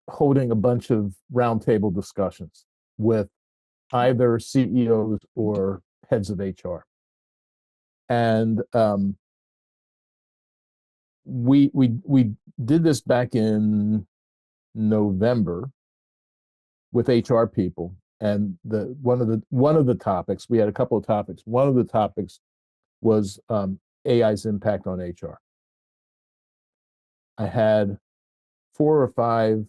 holding a bunch of roundtable discussions with either CEOs or heads of HR. And we did this back in November with HR people, and one of the topics, we had a couple of topics. One of the topics was AI's impact on HR. I had 4 or 5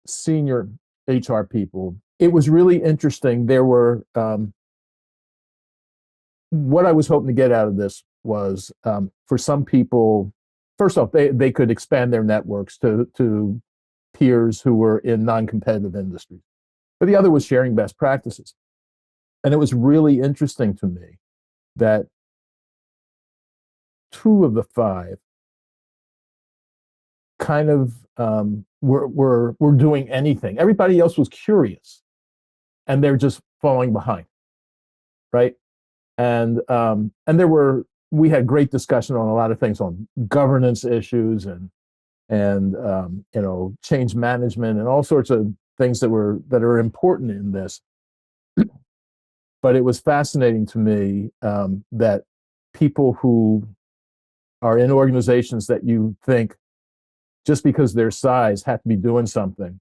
senior HR people. It was really interesting. There were what I was hoping to get out of this was for some people, first off, they could expand their networks to peers who were in non-competitive industries. But the other was sharing best practices. And it was really interesting to me that 2 of the 5 kind of were doing anything. Everybody else was curious, and they're just falling behind, right? And we had great discussion on a lot of things, on governance issues and change management and all sorts of things that are important in this. But it was fascinating to me that people who are in organizations that you think just because their size have to be doing something,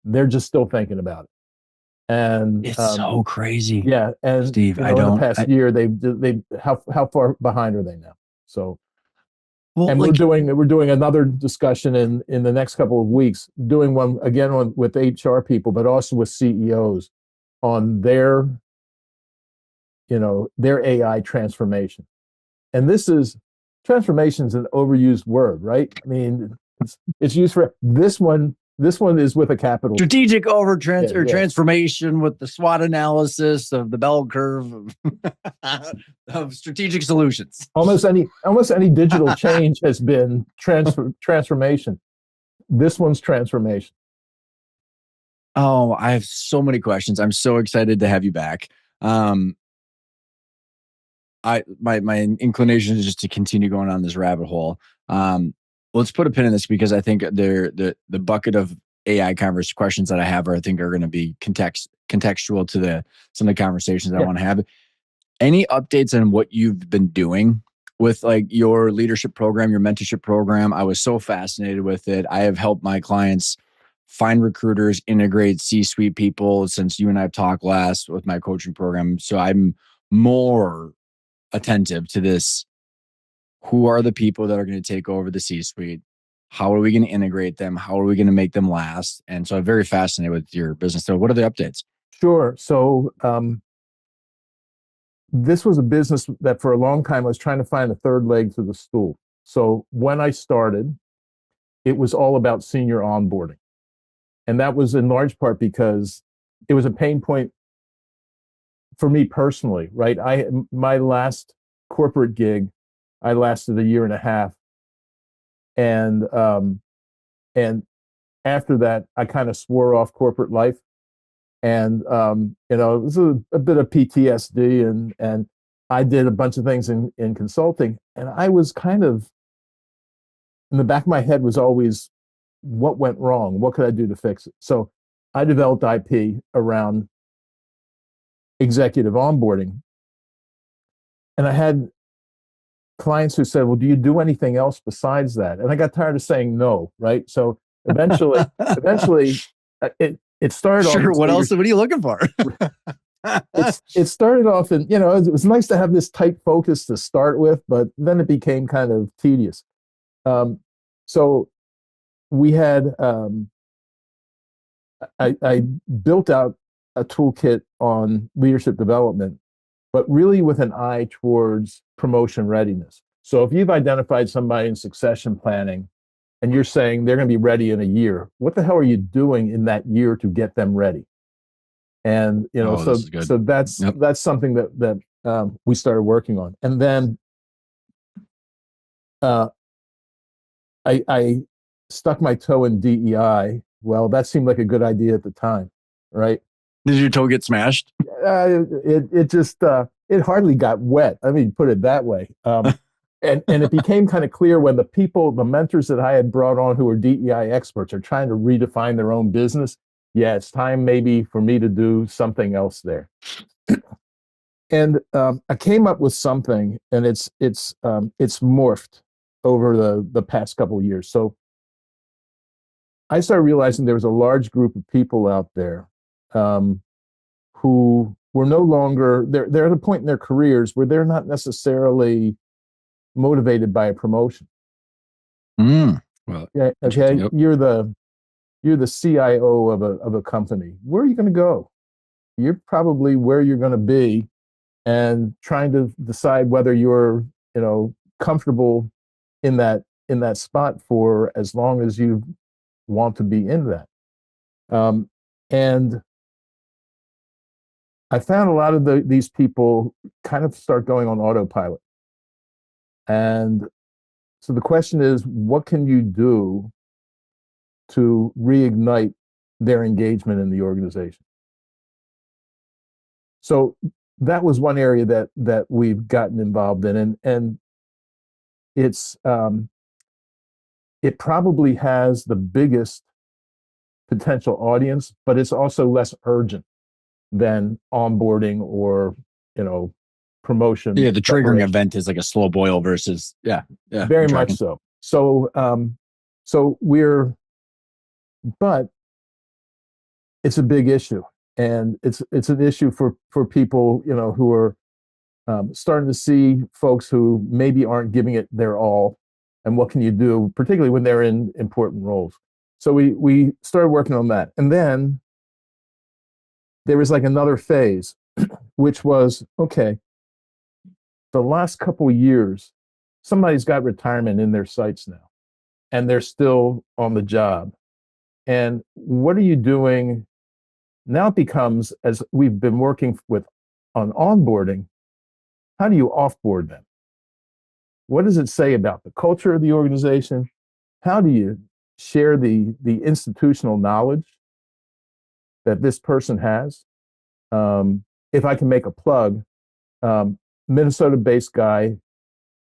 they're just still thinking about it. And It's so crazy. yeah, and Steve, in the past year, they how far behind are they now? So, well, and we're doing another discussion in the next couple of weeks, doing one again with HR people, but also with CEOs on their AI transformation. And transformation is an overused word, right? I mean, it's used for this one. This one is with a capital strategic transformation with the SWOT analysis of the bell curve of strategic solutions. Almost any digital change has been transformation. This one's transformation. Oh, I have so many questions. I'm so excited to have you back. My inclination is just to continue going on this rabbit hole. Let's put a pin in this, because I think the bucket of AI questions that I have are going to be contextual to some of the conversations I want to have. Any updates on what you've been doing with like your leadership program, your mentorship program? I was so fascinated with it. I have helped my clients find recruiters, integrate C-suite people since you and I have talked last with my coaching program. So I'm more attentive to this. Who are the people that are going to take over the C-suite? How are we going to integrate them? How are we going to make them last? And so I'm very fascinated with your business. So what are the updates? Sure. So this was a business that for a long time I was trying to find a third leg to the stool. So when I started, it was all about senior onboarding. And that was in large part because it was a pain point for me personally, right? My last corporate gig, I lasted a year and a half. And after that, I kind of swore off corporate life. And it was a bit of PTSD, and I did a bunch of things in consulting. And I was kind of, in the back of my head was always, what went wrong? What could I do to fix it? So I developed IP around executive onboarding. And I had clients who said, well, do you do anything else besides that? And I got tired of saying no, right? So eventually it started off. Sure. What else? What are you looking for? It started off, and it was nice to have this tight focus to start with, but then it became kind of tedious. So we had I built out a toolkit on leadership development, but really with an eye towards promotion readiness. So if you've identified somebody in succession planning and you're saying they're going to be ready in a year, what the hell are you doing in that year to get them ready? And so that's something that we started working on. And then I stuck my toe in DEI. Well, that seemed like a good idea at the time, right? Did your toe get smashed? It hardly got wet. I mean, put it that way. And it became kind of clear when the mentors that I had brought on who were DEI experts are trying to redefine their own business. Yeah, it's time maybe for me to do something else there. And I came up with something, and it's morphed over the past couple of years. So I started realizing there was a large group of people out there um, who were no longer they're at a point in their careers where they're not necessarily motivated by a promotion. Mm. Well, Yeah, interesting. okay. Yep. You're the CIO of a company. Where are you going to go? You're probably where you're going to be, and trying to decide whether you're comfortable in that spot for as long as you want to be in that. Um, and I found a lot of these people kind of start going on autopilot. And so the question is, what can you do to reignite their engagement in the organization? So that was one area that we've gotten involved in, and it's it probably has the biggest potential audience, but it's also less urgent than onboarding or you know Yeah, promotion the triggering preparation. event is like a slow boil versus yeah, I'm Very much tracking. so. So we're but it's a big issue, and it's an issue for people who are starting to see folks who maybe aren't giving it their all, and what can you do, particularly when they're in important roles. So we started working on that, and then there was like another phase, which was okay. The last couple of years, somebody's got retirement in their sights now, and they're still on the job. And what are you doing now? It becomes, as we've been working with on onboarding, how do you offboard them? What does it say about the culture of the organization? How do you share the institutional knowledge that this person has? If I can make a plug, um, Minnesota-based guy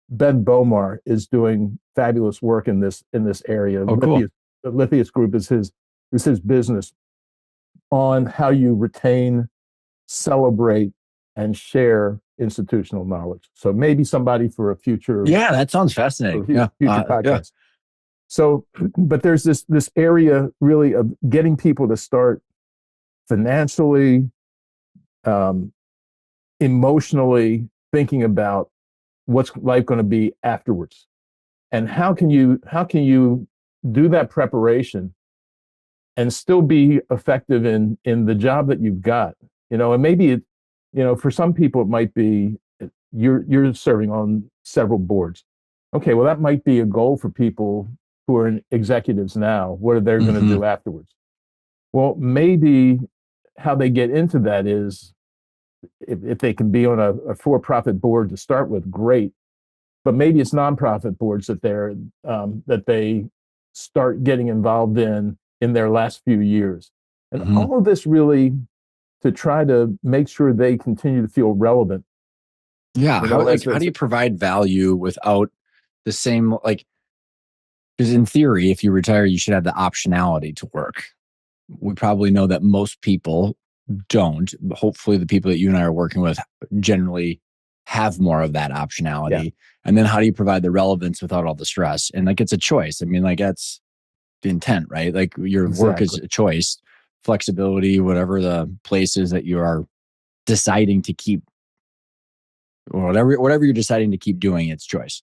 Ben Bomar is doing fabulous work in this area. Oh, cool. Lithius Group is his business on how you retain, celebrate, and share institutional knowledge. So maybe somebody for a Yeah, that sounds fascinating. Yeah, future yeah. podcast. So, but there's this area really of getting people to start financially, um, emotionally thinking about what's life going to be afterwards, and how can you do that preparation and still be effective in the job that you've got. And maybe for some people it might be you're serving on several boards. Okay, well, that might be a goal for people who are in executives now. What are they going to Hmm. do afterwards? Well, maybe how they get into that is if they can be on a for-profit board to start with, great. But maybe it's nonprofit boards that they start getting involved in their last few years, and Hmm. all of this really to try to make sure they continue to feel relevant. Yeah, You know, how do you provide value without the same like? Because in theory, if you retire, you should have the optionality to work. We probably know that most people don't. Hopefully, the people that you and I are working with generally have more of that yeah, optionality. And then how do you provide the relevance without all the stress? And like it's a choice. I mean, like that's the intent, right? Like your work is exactly. a choice, flexibility, whatever the place is that you are deciding to keep, or whatever you're deciding to keep doing, it's choice.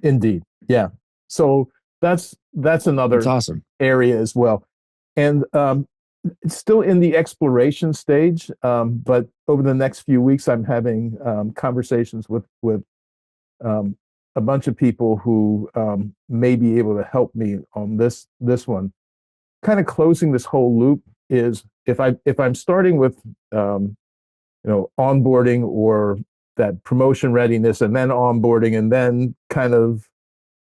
Indeed, yeah. So that's That's another awesome. area as well, and it's still in the exploration stage. But over the next few weeks, I'm having conversations with um, a bunch of people who may be able to help me on this one. Kind of closing this whole loop is if I'm starting with onboarding or that promotion readiness, and then onboarding, and then kind of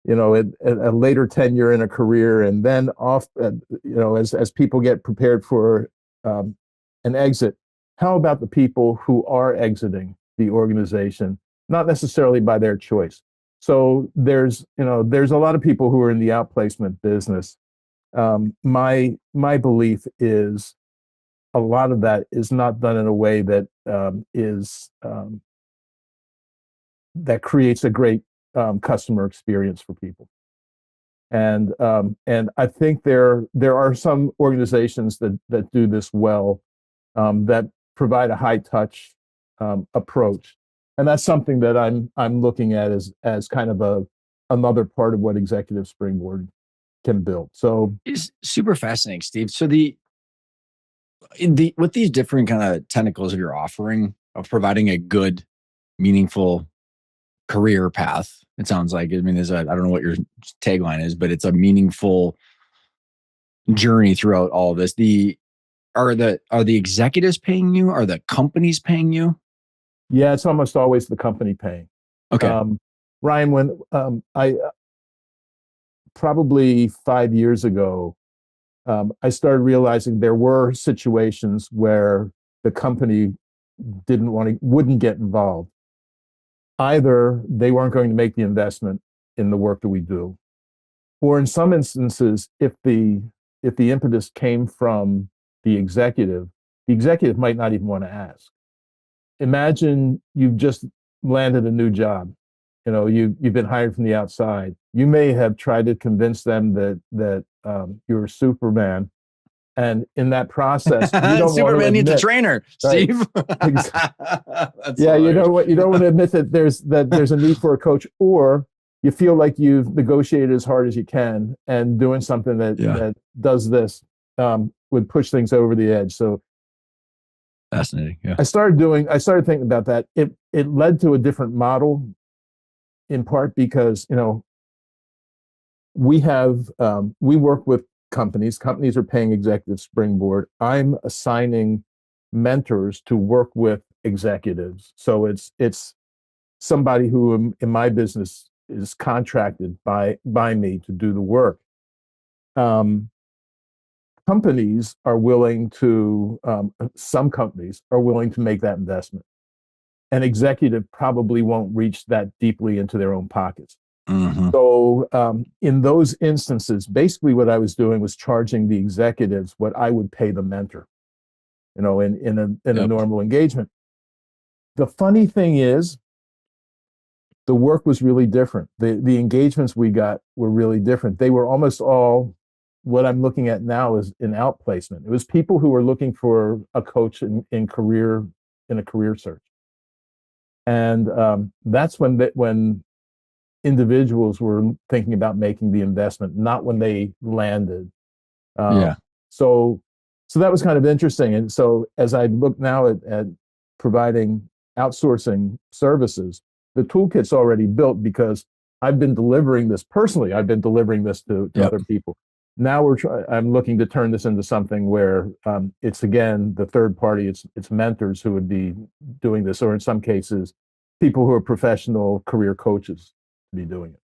at a later tenure in a career, and then off as people get prepared for um, an exit. How about the people who are exiting the organization not necessarily by their choice. So there's a lot of people who are in the outplacement business. My belief is a lot of that is not done in a way that is that creates a great customer experience for people. And I think there are some organizations that do this well, that provide a high touch approach, and that's something that I'm looking at as kind of a another part of what Executive Springboard can build. So Is super fascinating, Steve. So the with these different kind of tentacles of your offering of providing a good, meaningful career path, it sounds like. I mean, I don't know what your tagline is, but it's a meaningful journey throughout all of this. Are the executives paying you? Are the companies paying you? yeah, it's almost always the company paying. Okay. Um, Ryan, when I probably 5 years ago, I started realizing there were situations where the company wouldn't get involved. Either they weren't going to make the investment in the work that we do, or in some instances, if the impetus came from the executive might not even want to ask. Imagine you've just landed a new job. You've been hired from the outside. You may have tried to convince them that you're Superman, and in that process, you don't want to Superman needs a admit, trainer, right? Steve. That's Yeah, hilarious. you don't want to admit that there's a need for a coach, or you feel like you've negotiated as hard as you can, and doing something that Yeah, that does this would push things over the edge. So fascinating. Yeah. I started thinking about that. It led to a different model, in part because we work with companies. Companies are paying Executive Springboard. I'm assigning mentors to work with executives. So it's somebody who in my business is contracted by me to do the work. Um, companies are willing to Some companies are willing to make that investment. An executive probably won't reach that deeply into their own pockets. Hmm. So in those instances, basically what I was doing was charging the executives what I would pay the mentor, in a Yep. normal engagement. The funny thing is, the work was really different. The engagements we got were really different. They were almost all what I'm looking at now is an outplacement. It was people who were looking for a coach in a career search, and that's when individuals were thinking about making the investment, not when they landed. Yeah. Um, so, so that was kind of interesting. And so, as I look now at providing outsourcing services, the toolkit's already built because I've been delivering this personally. I've been delivering this to Yep. other people. Now I'm looking to turn this into something where it's again the third party. It's mentors who would be doing this, or in some cases, people who are professional career coaches to be doing it.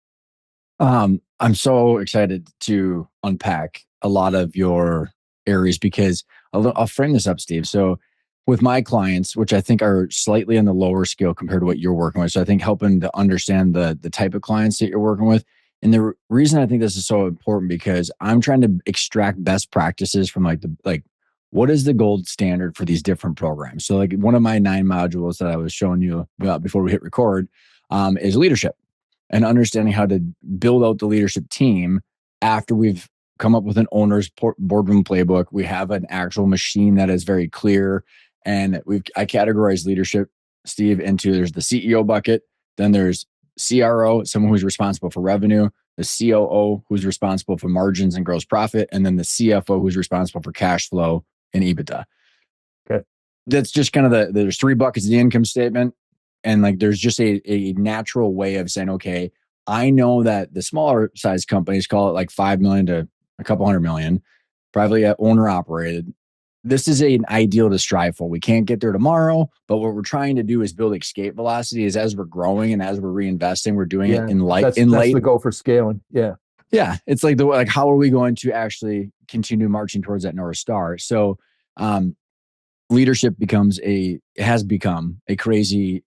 I'm so excited to unpack a lot of your areas because I'll frame this up, Steve. So, with my clients, which I think are slightly on the lower scale compared to what you're working with, so I think helping to understand the type of clients that you're working with, and the reason I think this is so important because I'm trying to extract best practices from what is the gold standard for these different programs. So, like one of my 9 modules that I was showing you about before we hit record is leadership and understanding how to build out the leadership team after we've come up with an owner's boardroom playbook. We have an actual machine that is very clear. And I categorize leadership, Steve, into there's the CEO bucket, then there's CRO, someone who's responsible for revenue, the COO, who's responsible for margins and gross profit, and then the CFO, who's responsible for cash flow and EBITDA. Okay. That's just kind of there's 3 buckets of the income statement. And like there's just a natural way of saying, okay, I know that the smaller size companies, call it like 5 million to a couple hundred million, privately owner operated. This is an ideal to strive for. We can't get there tomorrow, but what we're trying to do is build escape velocity. Is as we're growing and as we're reinvesting, we're doing it Yeah, in light. that's the goal for scaling. Yeah. Yeah, it's like how are we going to actually continue marching towards that North Star? So, leadership has become a crazy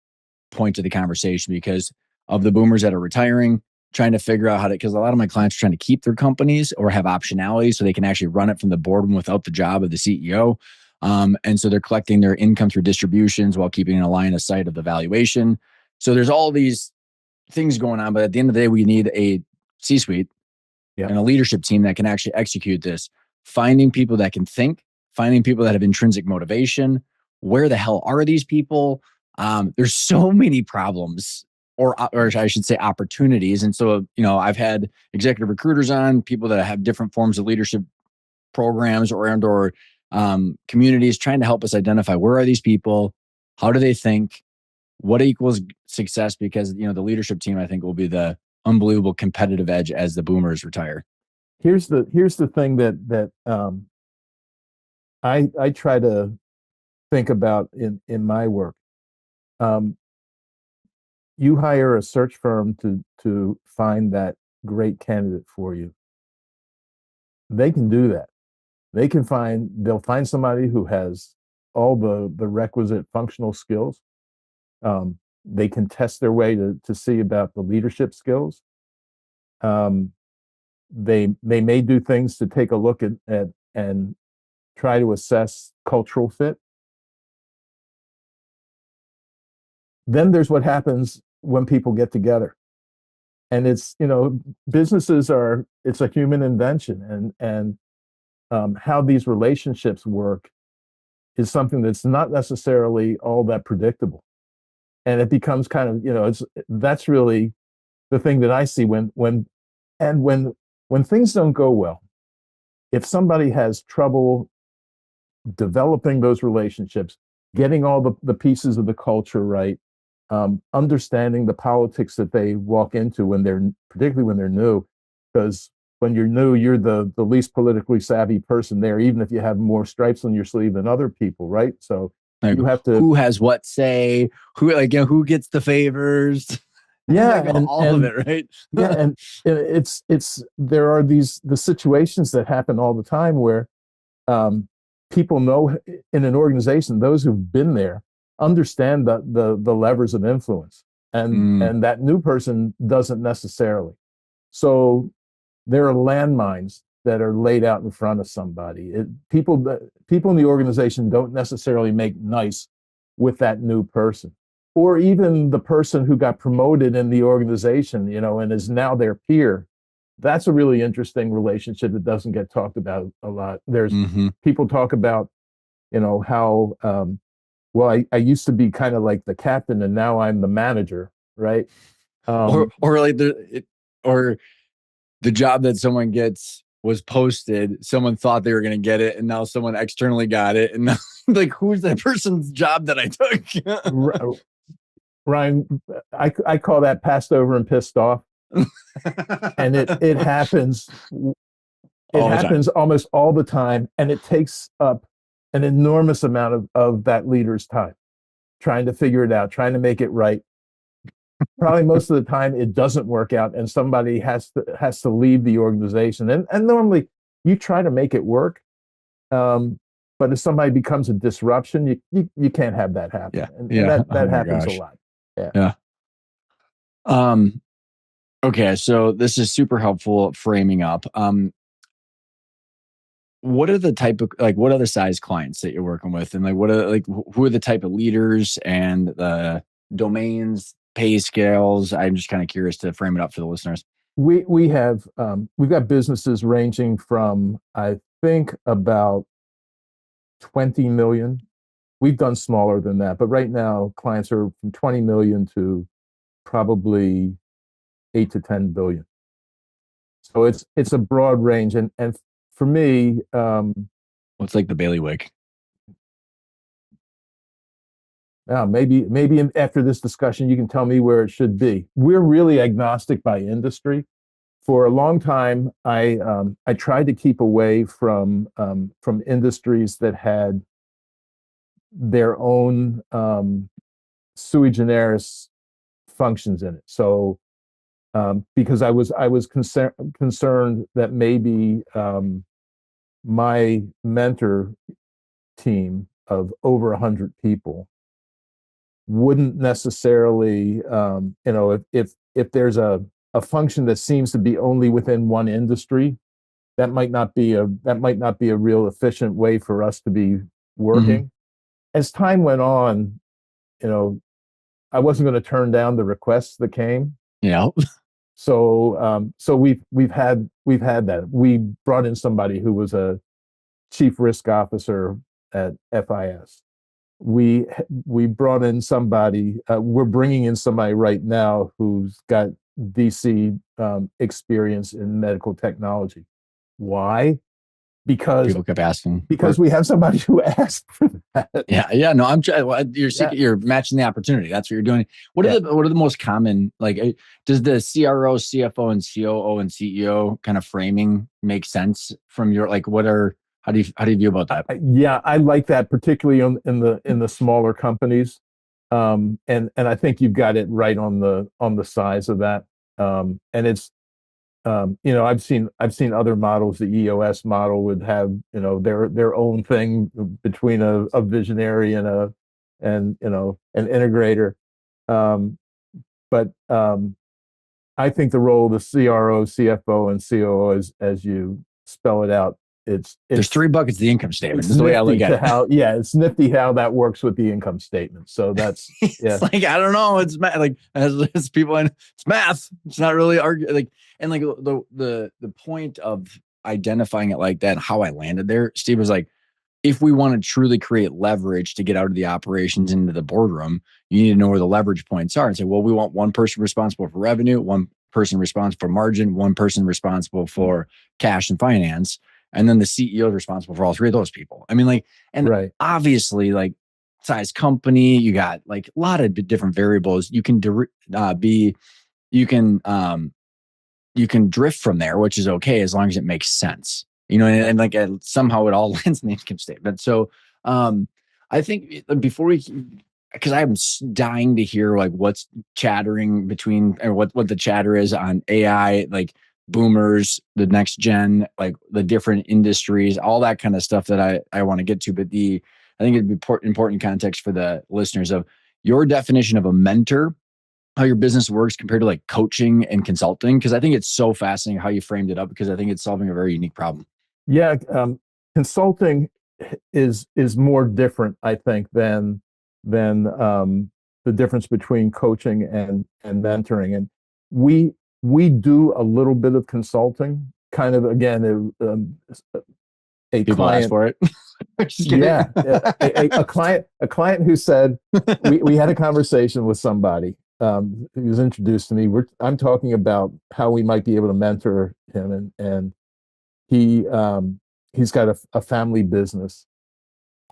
point of the conversation because of the boomers that are retiring, trying to figure out how to, because a lot of my clients are trying to keep their companies or have optionality so they can actually run it from the boardroom without the job of the CEO. And so they're collecting their income through distributions while keeping a line of sight of the valuation. So there's all these things going on, but at the end of the day, we need a C-suite Yeah. and a leadership team that can actually execute this, finding people that can think, finding people that have intrinsic motivation. Where the hell are these people? There's so many problems, or I should say opportunities. And so, I've had executive recruiters on, people that have different forms of leadership programs or communities trying to help us identify where are these people, how do they think, what equals success, because the leadership team I think will be the unbelievable competitive edge as the boomers retire. Here's the thing that I try to think about in my work. Um, you hire a search firm to find that great candidate for you. They can do that. They'll find somebody who has all the requisite functional skills. They can test their way to see about the leadership skills. Um, they may do things to take a look at and try to assess cultural fit. Then there's what happens when people get together. And it's, businesses it's a human invention, and how these relationships work is something that's not necessarily all that predictable. And it becomes kind of, that's really the thing that I see when things don't go well. If somebody has trouble developing those relationships, getting all the pieces of the culture right, understanding the politics that they walk into particularly when they're new, because when you're new, you're the least politically savvy person there, even if you have more stripes on your sleeve than other people, right? So Like, you have to, who has what say, who gets the favors, yeah, like all of it, right? yeah, and it's there are the situations that happen all the time where um, people know in an organization, those who've been there understand the levers of influence, and Mm, and that new person doesn't necessarily. So there are landmines that are laid out in front of somebody. People in the organization don't necessarily make nice with that new person, or even the person who got promoted in the organization, and is now their peer. That's a really interesting relationship that doesn't get talked about a lot. There's hmm people talk about, how well, I used to be kind of like the captain and now I'm the manager, right? or Um, or like or the job that someone gets was posted, someone thought they were going to get it, and now someone externally got it, and now, like, who's that person's job that I took? Ryan, I call that passed over and pissed off, and it happens. It All the time. happens almost all the time, and it takes up an enormous amount of that leader's time trying to figure it out, trying to make it right. Probably most of the time it doesn't work out, and somebody has to leave the organization. And normally you try to make it work, um, but if somebody becomes a disruption, you can't have that happen, Yeah. and Yeah. Oh that my happens a gosh. lot. Yeah. Yeah. Um, okay. So this is super helpful framing up. What are the type of, like, what are the size clients that you're working with? And like, what are, like, who are the type of leaders and the domains, pay scales? I'm just kind of curious to frame it up for the listeners. We've got businesses ranging from, I think, about 20 million. We've done smaller than that, but right now clients are from 20 million to probably 8 to 10 billion. So it's a broad range, and for me, What's like the bailiwick? now maybe after this discussion you can tell me where it should be. We're really agnostic by industry. For a long time, I tried to keep away from industries that had their own sui generis functions in it. So because I was concerned that maybe my mentor team of over 100 people wouldn't necessarily, if there's a function that seems to be only within one industry, that might not be a real efficient way for us to be Hmm. working. As time went on, you know, I wasn't going to turn down the requests that came. Yeah. So we've had that. We brought in somebody who was a chief risk officer at FIS. We we brought in somebody. We're bringing in somebody right now who's got DC experience in medical technology. Why? Because People kept asking because for. we have somebody who asked for that. Yeah, yeah. No, I'm trying. You're Yeah, seeking, you're matching the opportunity. That's what you're doing. yeah. What are the most common, like? Does the CRO, CFO, and COO and CEO kind of framing make sense from your, like? What are how do you view about that? Yeah, I like that, particularly in the smaller companies. And I think you've got it right on the size of that. And it's I've seen other models. The EOS model would have their own thing between a visionary and an integrator. Um, but I think the role of the CRO, CFO, and COO, as you spell it out, it's There's it's three buckets of the income statement. This it's is the way I look nifty at to it. how yeah it's nifty how that works with the income statement. So that's It's yeah. like, I don't know. It's like, as people, it's math. It's not really argue like, and like the point of identifying it like that, how I landed there, Steve, was like, if we want to truly create leverage to get out of the operations into the boardroom, you need to know where the leverage points are and say, well, we want one person responsible for revenue, one person responsible for margin, one person responsible for cash and finance, and then the CEO is responsible for all three of those people. I mean, like, and Right. obviously, like, size company, you got like a lot of different variables. You can be, you can you can drift from there, which is okay as long as it makes sense. Yeah. And like somehow it all lands in the income statement. So um, I think before we, because I'm dying to hear like what's chattering between, or what the chatter is on AI, like boomers, the next gen, like the different industries, all that kind of stuff that I want to get to. But I think it'd be important context for the listeners of your definition of a mentor, how your business works compared to like coaching and consulting, because I think it's so fascinating how you framed it up, because I think it's solving a very unique problem. Yeah. Consulting is more different, I think, than the difference between coaching and mentoring. And we we do a little bit of consulting, kind of again a People ask client. for it. Just kidding. Yeah, a client who said we had a conversation with somebody. He was introduced to me. I'm talking about how we might be able to mentor him, and he he's got a family business,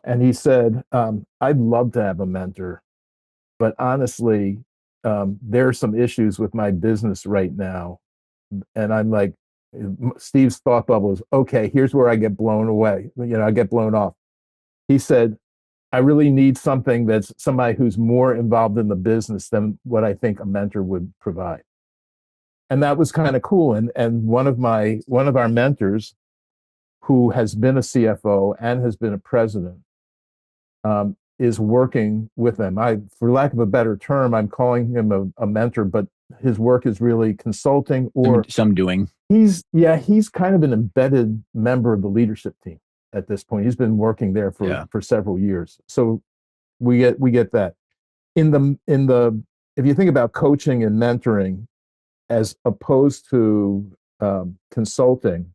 and he said, I'd love to have a mentor, but honestly, there are some issues with my business right now. And I'm like, Steve's thought bubble is, okay, here's where I get blown away. I get blown off. He said, I really need something that's somebody who's more involved in the business than what I think a mentor would provide. And that was kind of cool. And one of our mentors, who has been a CFO and has been a president, is working with them. For lack of a better term, I'm calling him a mentor, but his work is really consulting, or Some doing. he's kind of an embedded member of the leadership team at this point. He's been working there for Yeah. for several years. So we get that. In the if you think about coaching and mentoring as opposed to consulting,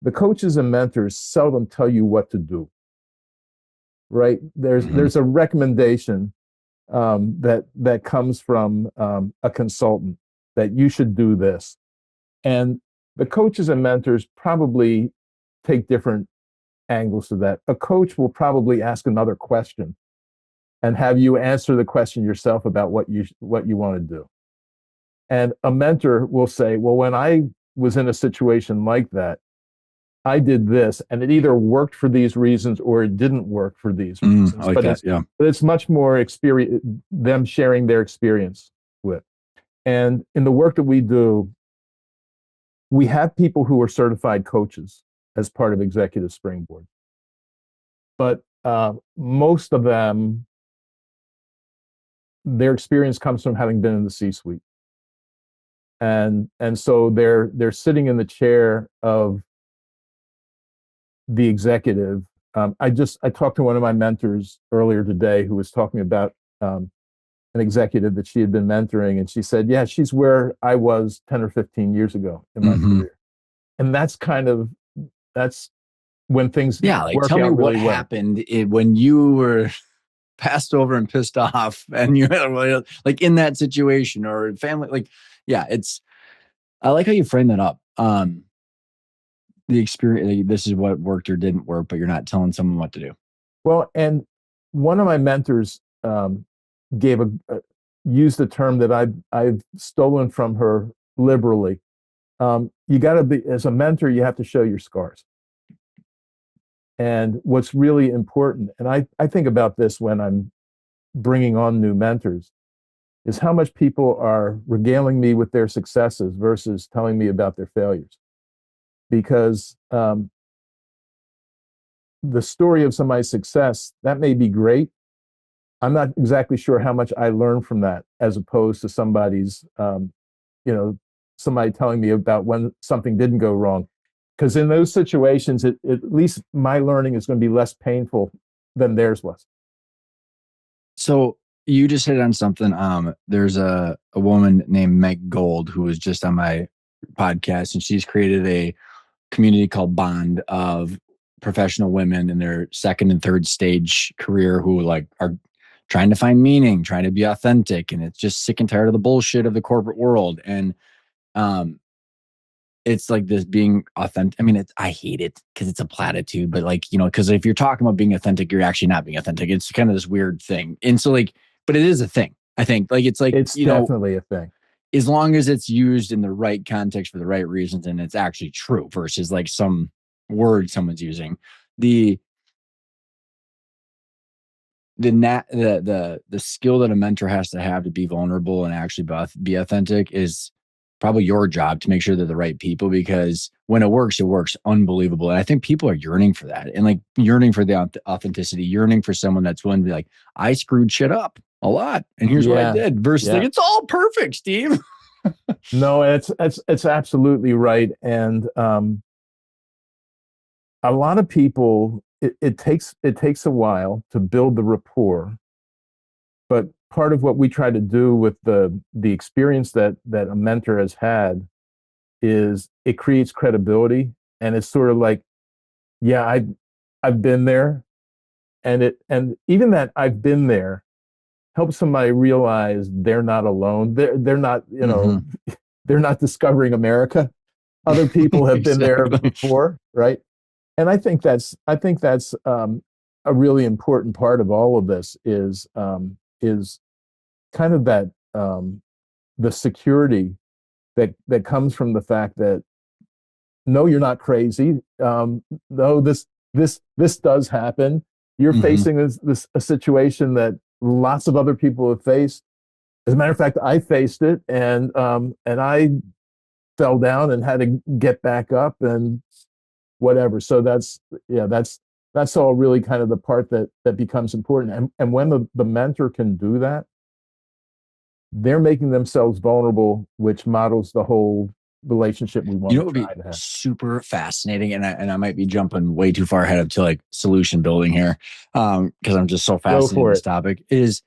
the coaches and mentors seldom tell you what to do. Right? There's Hmm. there's a recommendation that comes from a consultant that you should do this, and the coaches and mentors probably take different angles to that. A coach will probably ask another question and have you answer the question yourself about what you want to do. And a mentor will say, well, when I was in a situation like that, I did this, and it either worked for these reasons or it didn't work for these I reasons. like But that. it's Yeah. but it's much more experience, them sharing their experience with. And in the work that we do, we have people who are certified coaches as part of Executive Springboard, but most of them their experience comes from having been in the C-suite, and so they're sitting in the chair of the executive. I talked to one of my mentors earlier today who was talking about an executive that she had been mentoring, and she said, "Yeah, she's where I was 10 or 15 years ago in my Mm-hmm. career." And that's when things Yeah, like work tell me out what really well. happened when you were passed over and pissed off, and you're like in that situation or family. Like, yeah, it's. I like how you frame that up. The experience. Like, this is what worked or didn't work, but you're not telling someone what to do. Well, and one of my mentors gave a used a term that I've stolen from her liberally. You got to be, as a mentor, you have to show your scars. And what's really important, and I think about this when I'm bringing on new mentors, is how much people are regaling me with their successes versus telling me about their failures. Because the story of somebody's success, that may be great. I'm not exactly sure how much I learned from that as opposed to you know, somebody telling me about when something didn't go wrong. Because in those situations, at least my learning is going to be less painful than theirs was. So you just hit on something. There's a woman named Meg Gold who was just on my podcast, and she's created a community called Bond of professional women in their second and third stage career who like are trying to find meaning, trying to be authentic, and it's just sick and tired of the bullshit of the corporate world. And um, it's like this being authentic. I mean, I hate it because it's a platitude, but like, because if you're talking about being authentic, you're actually not being authentic. It's kind of this weird thing. And so like, but it is a thing. I think like, it's like, It's definitely a thing. as long as it's used in the right context for the right reasons and it's actually true versus like some word someone's using. The the skill that a mentor has to have to be vulnerable and actually be authentic is probably your job to make sure they're the right people, because when it works unbelievable. And I think people are yearning for that, and like yearning for the authenticity, yearning for someone that's willing to be like, I screwed shit up a lot and here's what I Yeah, did, versus like yeah. it's all perfect, Steve. No, it's absolutely right. And a lot of people, it takes a while to build the rapport. But part of what we try to do with the experience that a mentor has had is it creates credibility, and it's sort of like, yeah, I've been there, and even that I've been there helps somebody realize they're not alone. They're not, Mm-hmm. they're not discovering America. Other people have been there Exactly. before, right? And I think that's a really important part of all of this is kind of that the security that comes from the fact that no, you're not crazy. No, this does happen. You're Mm-hmm. facing this a situation that lots of other people have faced. As a matter of fact, I faced it, and I fell down and had to get back up and whatever. So that's all really kind of the part that becomes important. And when the mentor can do that, they're making themselves vulnerable, which models the whole relationship we want You to know, what would be try to have. super fascinating, and I might be jumping way too far ahead of to like solution building here, because I'm just so Go fascinated in for this it. topic. Is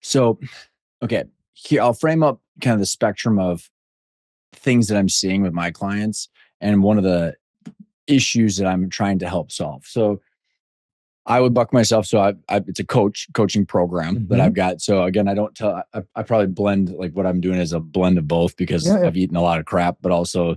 so okay. Here, I'll frame up kind of the spectrum of things that I'm seeing with my clients, and one of the issues that I'm trying to help solve. So I would buck myself. So it's a coaching program that I've Mm-hmm. got. So again, I don't tell, I probably blend like what I'm doing is a blend of both because Yeah, yeah. I've eaten a lot of crap, but also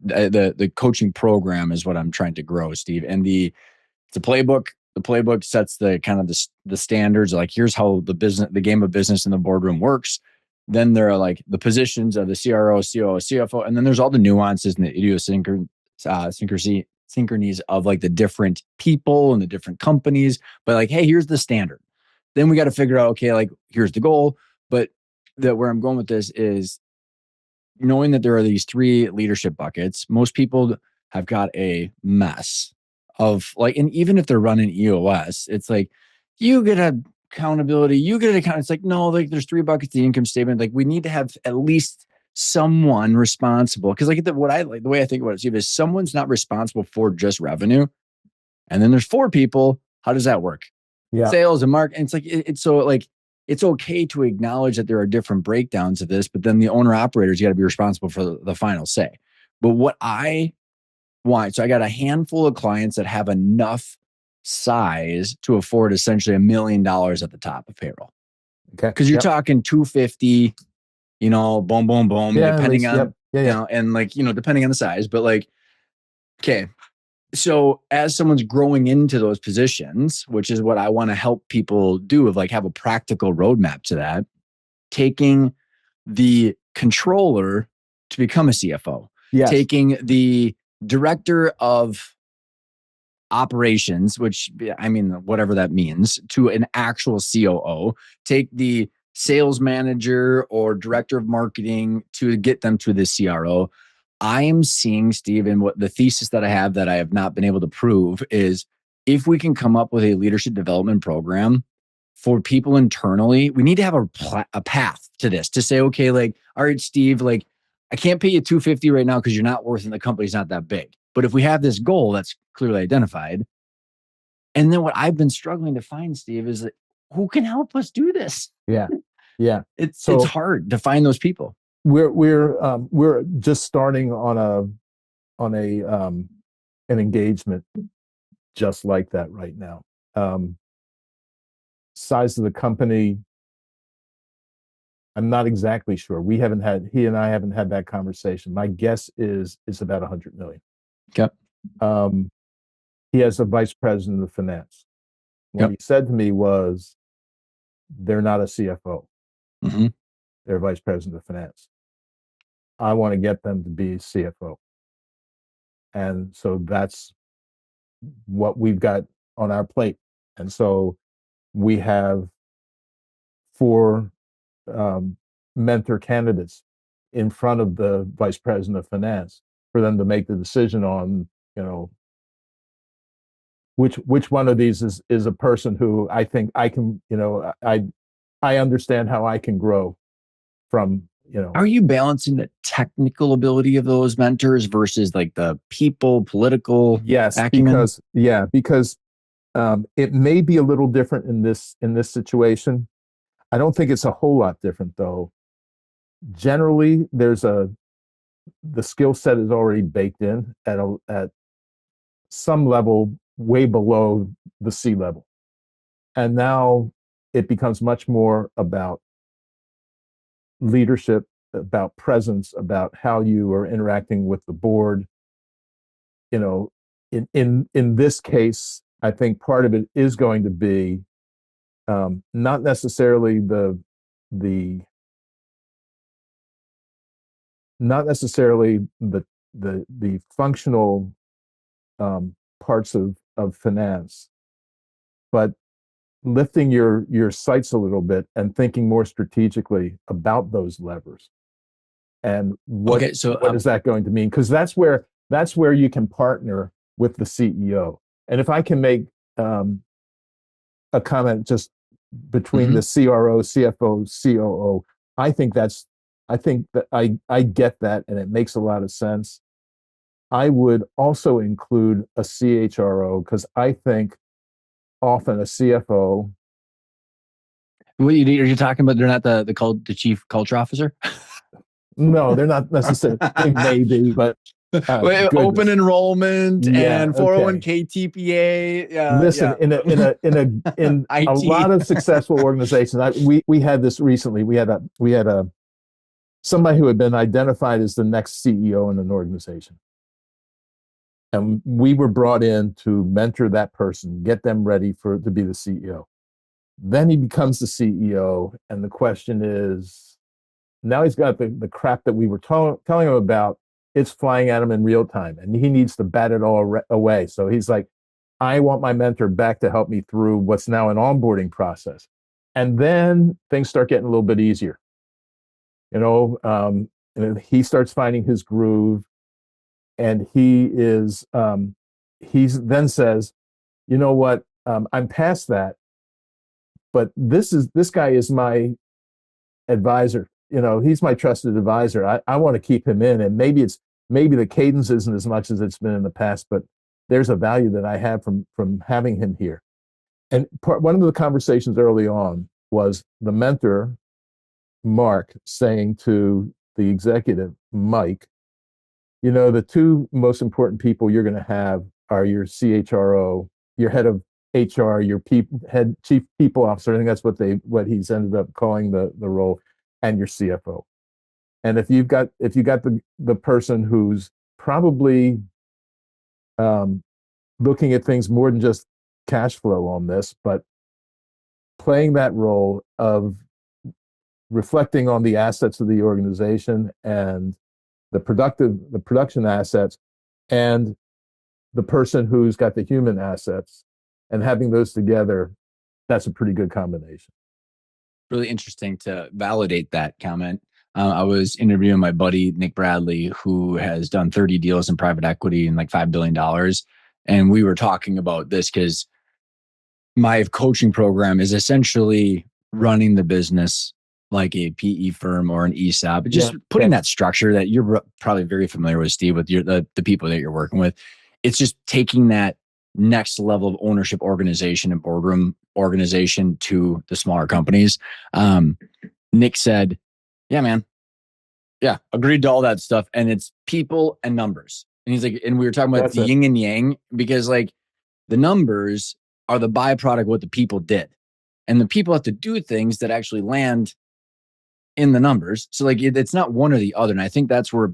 the coaching program is what I'm trying to grow, Steve. And it's a playbook. The playbook sets the kind of the standards. Like here's how the game of business in the boardroom works. Then there are like the positions of the CRO, COO, CFO, and then there's all the nuances and the synchronies of like the different people and the different companies. But like, hey, here's the standard. Then we got to figure out, okay, like here's the goal. But where I'm going with this is knowing that there are these three leadership buckets. Most people have got a mess of like, and even if they're running EOS, it's like you get a accountability. You get an account. It's like, no, like there's three buckets, the income statement. Like we need to have at least someone responsible. Cause like what I like, the way I think about it, Steve, is someone's not responsible for just revenue. And then there's four people. How does that work? Yeah. Sales and market. And it's like, it's so like, it's okay to acknowledge that there are different breakdowns of this, but then the owner operators got to be responsible for the final say. But what I want, so I got a handful of clients that have enough size to afford essentially $1 million at the top of payroll. Okay. Because you're talking 250, boom, boom, boom, Yeah. At depending least, yep. on, Yeah. and like, depending on the size, but like, okay. So as someone's growing into those positions, which is what I want to help people do, of like have a practical roadmap to that, taking the controller to become a CFO, Yes. taking the director of operations, which I mean, whatever that means, to an actual COO, take the sales manager or director of marketing to get them to the CRO. I am seeing, Steve, and what the thesis that I have not been able to prove is if we can come up with a leadership development program for people internally, we need to have a path to this to say, okay, like, all right, Steve, like, I can't pay you 250 right now because you're not worth it and the company's not that big. But if we have this goal that's clearly identified, and then what I've been struggling to find, Steve, is that who can help us do this? Yeah. Yeah. It's So hard to find those people. we're just starting on a an engagement just like that right now. Um, Size of the company, I'm not exactly sure. He and I haven't had that conversation. My guess is it's about 100 million. Yep. Um, he has a vice president of finance. What Yep. he said to me was, they're not a CFO. Mm-hmm. They're vice president of finance. I want to get them to be CFO. And so that's what we've got on our plate. And so we have four um, mentor candidates in front of the vice president of finance for them to make the decision on, you know, which one of these is a person who I think I can, I understand how I can grow from, How are you balancing the technical ability of those mentors versus like the people, political yes, acumen? because it may be a little different in this situation. I don't think it's a whole lot different though. Generally, the skill set is already baked in at some level way below the sea level. And now it becomes much more about leadership, about presence, about how you are interacting with the board. You know, in this case, I think part of it is going to be not necessarily the not necessarily the functional parts of finance, but lifting your sights a little bit and thinking more strategically about those levers and Okay, so what is that going to mean? Because that's where you can partner with the CEO. And if I can make a comment just between mhm. the CRO, CFO, COO, I think that's I think that I get that and it makes a lot of sense. I would also include a CHRO because I think often a CFO. What are you talking about? They're not the chief culture officer. No, they're not necessarily. They may be, but Wait, open goodness, enrollment yeah, and okay. 401k TPA. Yeah, Listen, yeah. in a lot IT. of successful organizations, we had this recently. We had a somebody who had been identified as the next CEO in an organization, and we were brought in to mentor that person, get them ready to be the CEO. Then he becomes the CEO, and the question is, now he's got the crap that we were telling him about. It's flying at him in real time, and he needs to bat it all away. So he's like, I want my mentor back to help me through what's now an onboarding process. And then things start getting a little bit easier. You know, and he starts finding his groove, and he then says, you know what, I'm past that. but this guy is my advisor. He's my trusted advisor. I want to keep him in, and maybe the cadence isn't as much as it's been in the past, but there's a value that I have from having him here. And one of the conversations early on was the mentor, Mark, saying to the executive, Mike, the two most important people you're going to have are your CHRO, your head of HR, your head chief people officer. I think that's what he's ended up calling the role, and your CFO. And if you got the person who's probably looking at things more than just cash flow on this, but playing that role of reflecting on the assets of the organization and the production assets, and the person who's got the human assets, and having those together, that's a pretty good combination. Really interesting to validate that comment. I was interviewing my buddy, Nick Bradley, who has done 30 deals in private equity and like $5 billion. And we were talking about this because my coaching program is essentially running the business like a PE firm or an ESOP, just putting that structure that you're probably very familiar with, Steve, with the people that you're working with. It's just taking that next level of ownership organization and boardroom organization to the smaller companies. Nick said, yeah, man. Yeah, agreed to all that stuff. And it's people and numbers. And he's like, and we were talking about the yin and yang, because like the numbers are the byproduct of what the people did. And the people have to do things that actually land in the numbers. So like it's not one or the other. And I think that's where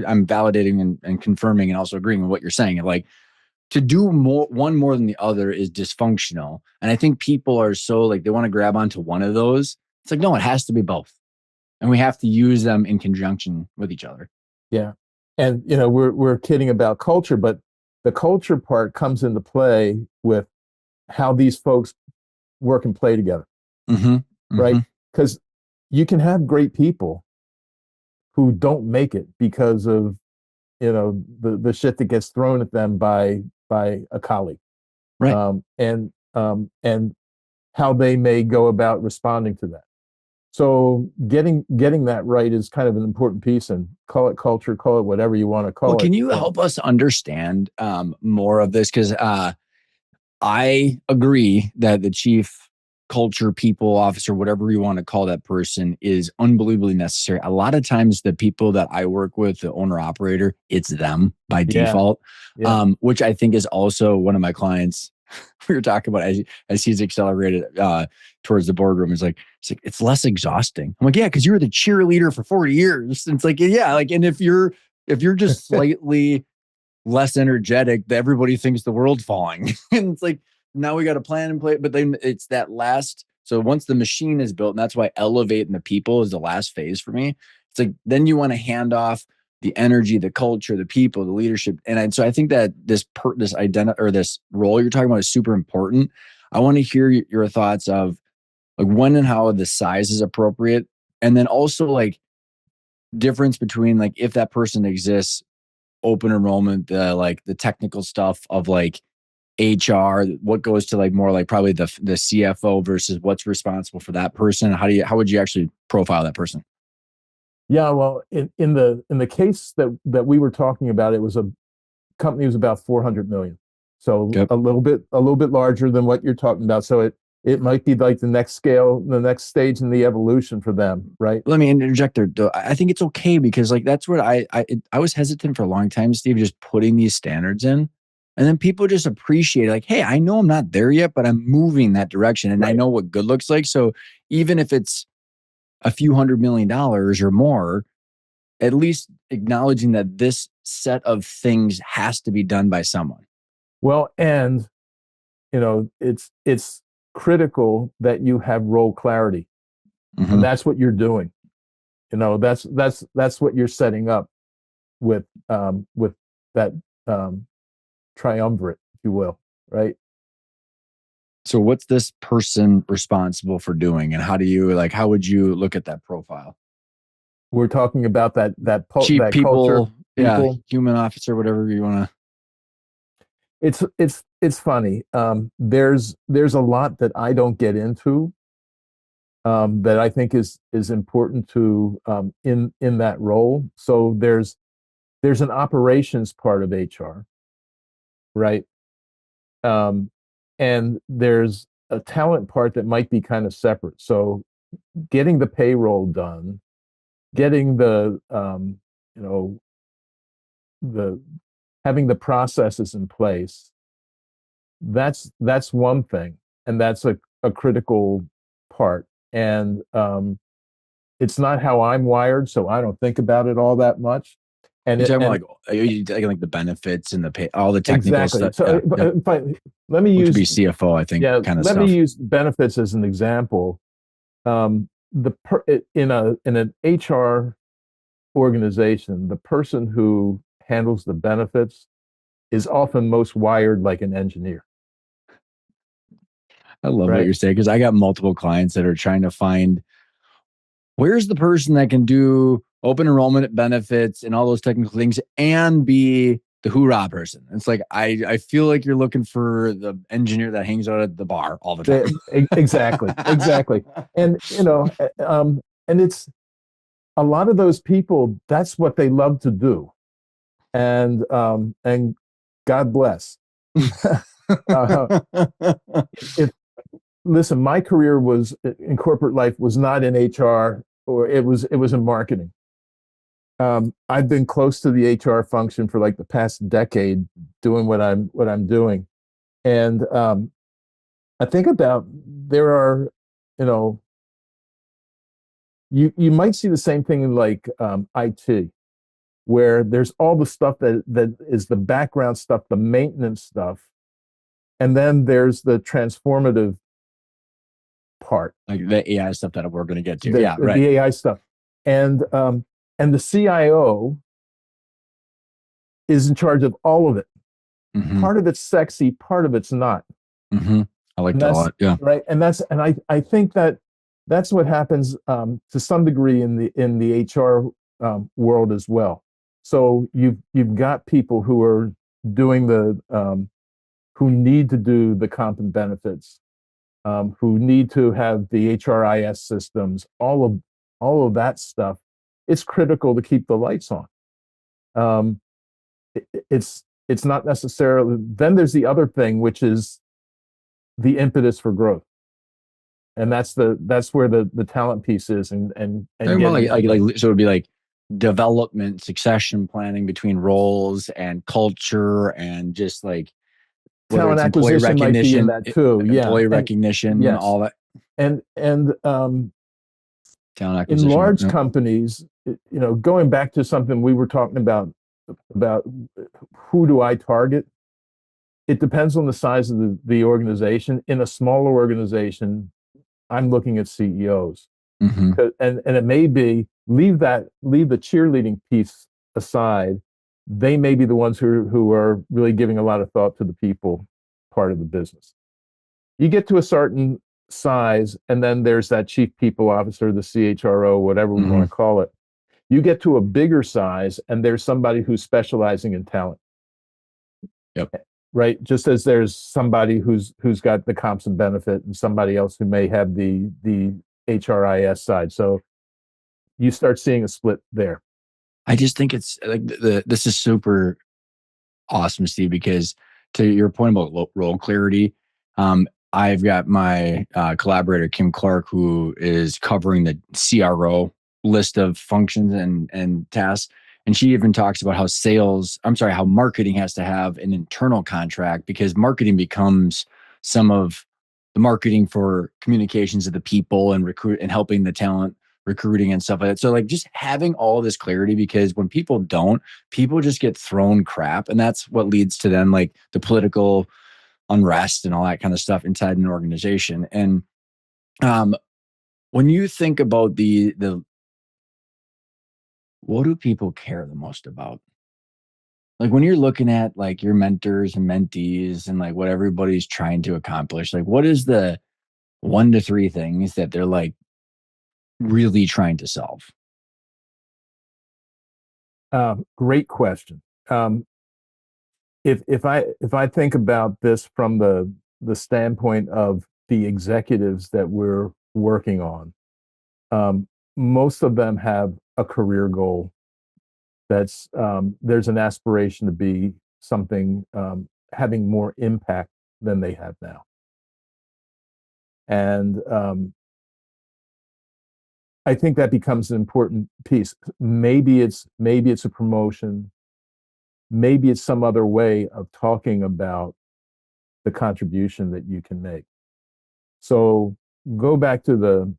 I'm validating and confirming and also agreeing with what you're saying. Like to do one more than the other is dysfunctional. And I think people are so like, they want to grab onto one of those. It's like, no, it has to be both. And we have to use them in conjunction with each other. Yeah. And, we're kidding about culture, but the culture part comes into play with how these folks work and play together. Mm-hmm. Mm-hmm. Right? Because you can have great people who don't make it because of, the shit that gets thrown at them by a colleague. Right. And how they may go about responding to that. So getting that right is kind of an important piece, and call it culture, call it whatever you want to call it. Well, can you help us understand more of this? Because I agree that the chief culture people officer, whatever you want to call that person, is unbelievably necessary. A lot of times the people that I work with, the owner operator, it's them by default, which I think is also one of my clients. We were talking about as he's accelerated towards the boardroom. It's less exhausting. I'm like, yeah, because you were the cheerleader for 40 years. And it's like, yeah, like, and if you're just slightly less energetic, everybody thinks the world's falling. And it's like, now we got a plan in place, but then it's that last. So once the machine is built, and that's why elevating the people is the last phase for me. It's like, then you want to hand off the energy, the culture, the people, the leadership. So I think that this role you're talking about is super important. I want to hear your thoughts of like when and how the size is appropriate. And then also like difference between like, if that person exists, open enrollment, like the technical stuff of like HR, what goes to like more like probably the CFO versus what's responsible for that person. How would you actually profile that person? Yeah, well, in the case that we were talking about, it was a company was about 400 million, so a little bit larger than what you're talking about. So it might be like the next scale, the next stage in the evolution for them, right? Let me interject there. I think it's okay because like that's what I was hesitant for a long time, Steve, just putting these standards in. And then people just appreciate like, hey, I know I'm not there yet, but I'm moving that direction and I know what good looks like. So even if it's a few $100 million or more, at least acknowledging that this set of things has to be done by someone. Well, and it's critical that you have role clarity, and that's what you're doing. That's what you're setting up with that triumvirate, if you will, right? So what's this person responsible for doing, and how would you look at that profile? We're talking about that chief that people, culture, yeah, human officer, whatever you want to. It's funny. There's a lot that I don't get into that I think is important to in that role. So there's an operations part of HR, right? Um, and there's a talent part that might be kind of separate. So getting the payroll done, getting the you know the having the processes in place, that's one thing, and that's a critical part. And it's not how I'm wired, so I don't think about it all that much. And You're it talking about and like, are you talking like the benefits and the pay, all the technical exactly. stuff? Yeah, So yep. let me Which would be use CFO, I think, yeah, kind of let me stuff. use benefits as an example. The in an HR organization, the person who handles the benefits is often most wired like an engineer, I love what right? you're saying because I got multiple clients that are trying to find where's the person that can do open enrollment benefits and all those technical things and be the hoorah person. It's like I feel like you're looking for the engineer that hangs out at the bar all the time. Exactly, exactly. And and it's a lot of those people. That's what they love to do, and God bless. uh, if listen, my career was in corporate life was not in HR or it was in marketing. I've been close to the HR function for like the past decade, doing what I'm doing, and I think about there are, you know, you might see the same thing in like IT, where there's all the stuff that is the background stuff, the maintenance stuff, and then there's the transformative part, Like the AI stuff that we're going to get to. the Yeah, right. the AI stuff, and um, and the CIO is in charge of all of it. Mm-hmm. Part of it's sexy, part of it's not, Mm-hmm. I like and that a that's lot. Yeah. right. And I think that that's what happens to some degree in the HR world as well. So you've got people who are doing the who need to do the comp and benefits, who need to have the HRIS systems, all of that stuff. It's critical to keep the lights on. Um, it's not necessarily. Then there's the other thing, which is the impetus for growth, and that's where the talent piece is, and Talking about getting so it'd be like development, succession planning between roles and culture and just like whether talent it's acquisition might be in that too. Yeah, employee and recognition, yes, all that and talent in acquisition. large Yep. companies, going back to something we were talking about who do I target? It depends on the size of the organization. In a smaller organization, I'm looking at CEOs. Mm-hmm. And it may be leave the cheerleading piece aside. They may be the ones who are really giving a lot of thought to the people part of the business. You get to a certain size, and then there's that chief people officer, the CHRO, whatever we want Mm-hmm. to call it. You get to a bigger size, and there's somebody who's specializing in talent, Yep. right? Just as there's somebody who's got the comps and benefit, and somebody else who may have the HRIS side. So you start seeing a split there. I just think it's like this is super awesome, Steve, because to your point about role clarity, I've got my collaborator, Kim Clark, who is covering the CRO list of functions and tasks. And she even talks about how marketing has to have an internal contract because marketing becomes some of the marketing for communications of the people and recruit and helping the talent recruiting and stuff like that. So like just having all this clarity because when people don't, people just get thrown crap. And that's what leads to then like the political unrest and all that kind of stuff inside an organization. And um, when you think about the what do people care the most about? Like when you're looking at like your mentors and mentees and like what everybody's trying to accomplish, like what is the 1 to 3 things that they're like really trying to solve? Great question. Um, if I think about this from the standpoint of the executives that we're working on, um, most of them have a career goal. That's there's an aspiration to be something having more impact than they have now, and I think that becomes an important piece. Maybe it's a promotion, maybe it's some other way of talking about the contribution that you can make. So go back to the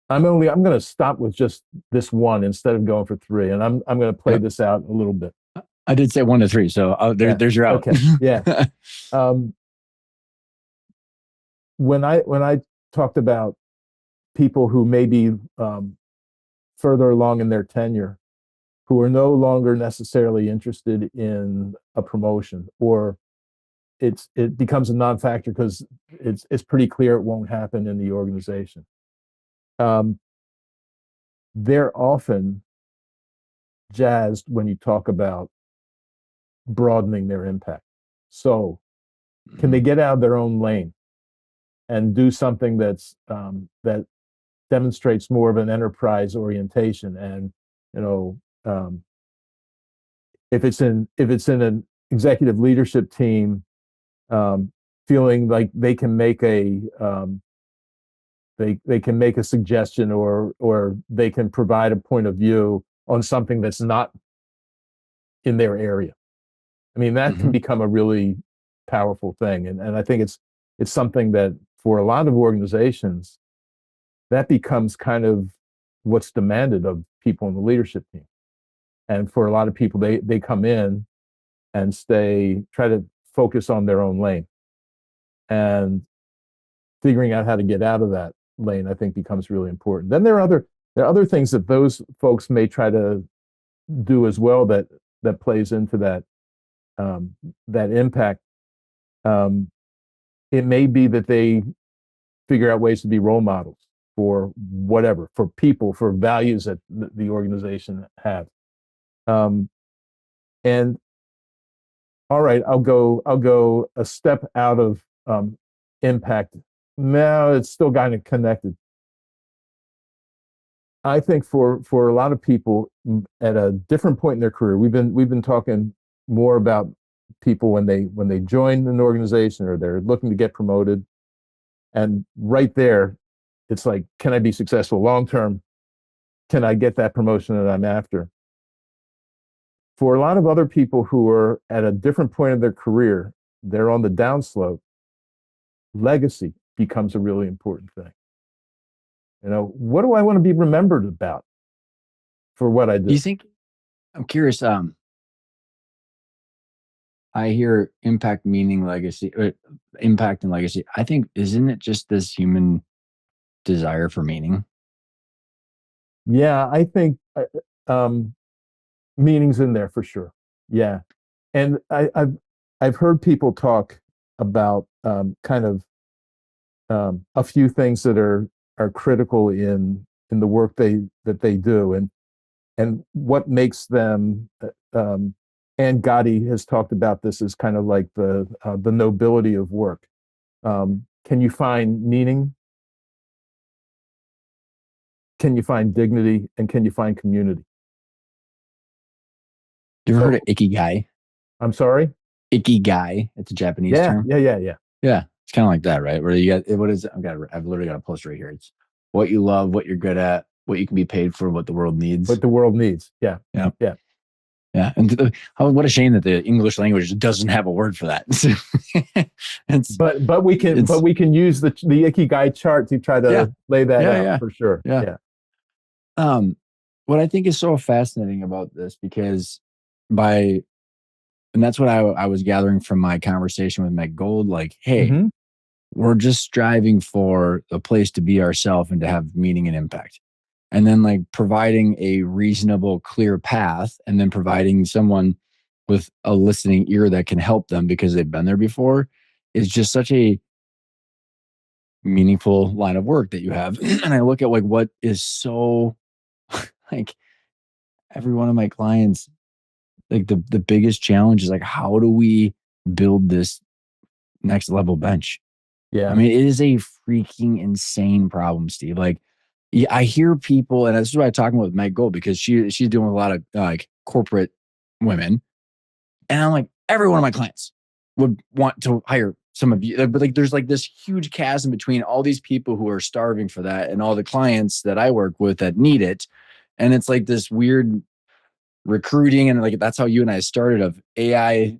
I'm going to stop with just this one instead of going for three, and I'm going to play Yep. this out a little bit. I did say 1 to 3, so Yeah. there's your out. Okay. Yeah. Um, when I talked about people who may be further along in their tenure, who are no longer necessarily interested in a promotion, or it becomes a non-factor because it's pretty clear it won't happen in the organization. Um, they're often jazzed when you talk about broadening their impact. So, can they get out of their own lane and do something that demonstrates more of an enterprise orientation? And you know, if it's in an executive leadership team, feeling like they can make a suggestion, or they can provide a point of view on something that's not in their area. I mean, that can Mm-hmm. become a really powerful thing. And I think it's something that for a lot of organizations, that becomes kind of what's demanded of people in the leadership team. And for a lot of people, they come in and try to focus on their own lane. And figuring out how to get out of that lane, I think, becomes really important. Then there are other things that those folks may try to do as well that plays into that impact. Um, it may be that they figure out ways to be role models for whatever, for people, for values that the organization has. Um, and all right, I'll go a step out of impact. Now it's still kind of connected. I think for a lot of people at a different point in their career, we've been talking more about people when they join an organization or they're looking to get promoted, and right there, it's like, can I be successful long term? Can I get that promotion that I'm after? For a lot of other people who are at a different point of their career, they're on the downslope. Legacy becomes a really important thing. What do I want to be remembered about for what I Do you do? think? I'm curious. I hear impact, meaning, legacy, impact and legacy. I think, isn't it just this human desire for meaning? Yeah, I think um, meaning's in there for sure. Yeah, and I've heard people talk about kind of a few things that are critical in the work they do, and what makes them. And Gotti has talked about this as kind of like the nobility of work. Can you find meaning? Can you find dignity? And can you find community? You ever heard of So ikigai? I'm sorry. Ikigai. It's a Japanese Yeah, term. yeah, yeah, yeah. Yeah, it's kind of like that, right? Where you got, what is it? I've literally got a post right here. It's what you love, what you're good at, what you can be paid for, what the world needs. What the world needs. Yeah, Yeah, yeah. yeah. And what a shame that the English language doesn't have a word for that. it's But it's we can use the Ikigai chart to try yeah, to lay that yeah, out yeah, for sure. yeah. Yeah. Um, what I think is so fascinating about this, because by and that's what I was gathering from my conversation with Meg Gold. Like, hey, Mm-hmm. we're just striving for a place to be ourselves and to have meaning and impact. And then, like, providing a reasonable, clear path, and then providing someone with a listening ear that can help them because they've been there before, is just such a meaningful line of work that you have. And I look at, like, what is so like every one of my clients like the biggest challenge is like, how do we build this next level bench? I Yeah. mean, it is a freaking insane problem, Steve. Like, yeah, I hear people, and this is why I'm talking with Meg Gold, because she's doing a lot of like corporate women, and I'm like, every one of my clients would want to hire some of you, but like, there's like this huge chasm between all these people who are starving for that and all the clients that I work with that need it, and it's like this weird recruiting, and like that's how you and I started. Of AI,